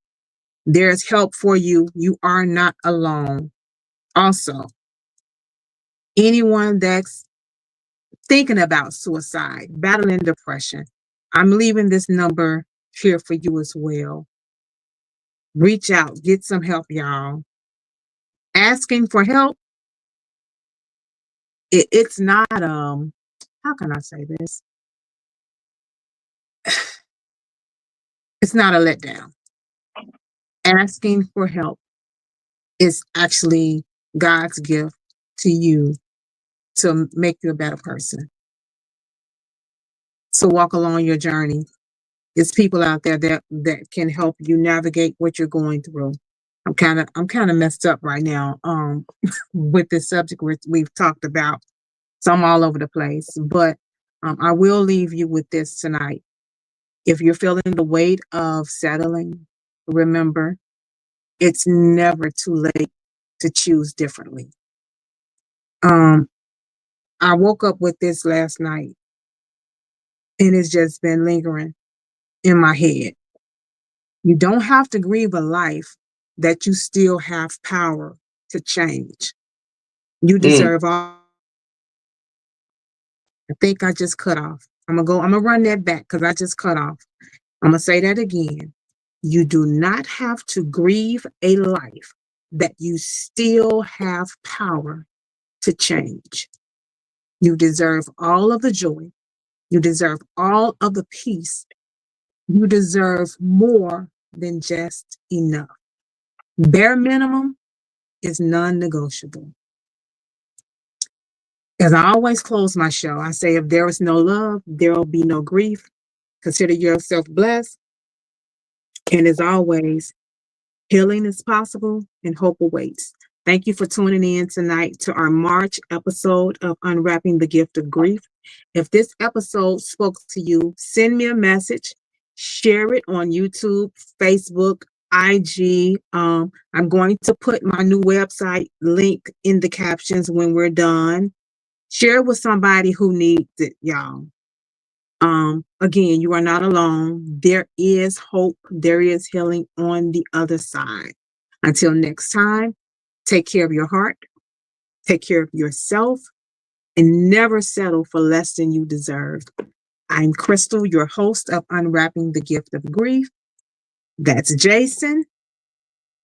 There's help for you. You are not alone. Also, anyone that's thinking about suicide, battling depression, I'm leaving this number here for you as well. Reach out, get some help, y'all. Asking for help, it's not how can I say this? It's not a letdown. Asking for help is actually God's gift to you to make you a better person. So walk along your journey. There's people out there that can help you navigate what you're going through. I'm kind of messed up right now with this subject we've talked about. So I'm all over the place, but I will leave you with this tonight. If you're feeling the weight of settling, remember, it's never too late to choose differently. I woke up with this last night, and it's just been lingering in my head. You don't have to grieve a life that you still have power to change. You deserve all. I think I just cut off. I'm gonna run that back because I just cut off. I'm gonna say that again. You do not have to grieve a life that you still have power to change. You deserve all of the joy. You deserve all of the peace. You deserve more than just enough. Bare minimum is non-negotiable. As I always close my show, I say, if there is no love, there will be no grief. Consider yourself blessed. And as always, healing is possible and hope awaits. Thank you for tuning in tonight to our March episode of Unwrapping the Gift of Grief. If this episode spoke to you, send me a message, share it on YouTube, Facebook, IG. I'm going to put my new website link in the captions when we're done. Share it with somebody who needs it, y'all. Again, you are not alone. There is hope. There is healing on the other side. Until next time, take care of your heart, take care of yourself, and never settle for less than you deserve. I'm Crystal, your host of Unwrapping the Gift of Grief. That's Jason,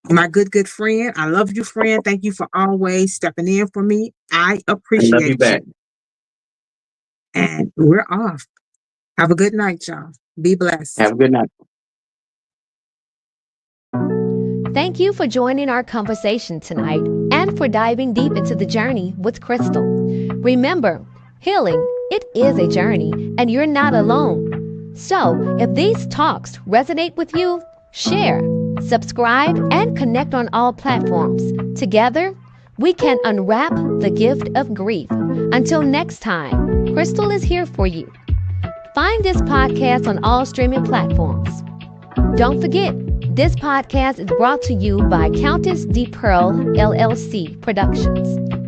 my good friend. I love you, friend. Thank you for always stepping in for me. I appreciate you back. And we're off. Have a good night, y'all. Be blessed. Have a good night. Thank you for joining our conversation tonight and for diving deep into the journey with Crystal. Remember, healing, it is a journey and you're not alone. So, if these talks resonate with you, share, subscribe, and connect on all platforms. Together, we can unwrap the gift of grief. Until next time, Crystal is here for you. Find this podcast on all streaming platforms. Don't forget, this podcast is brought to you by Countess D. Pearl LLC Productions.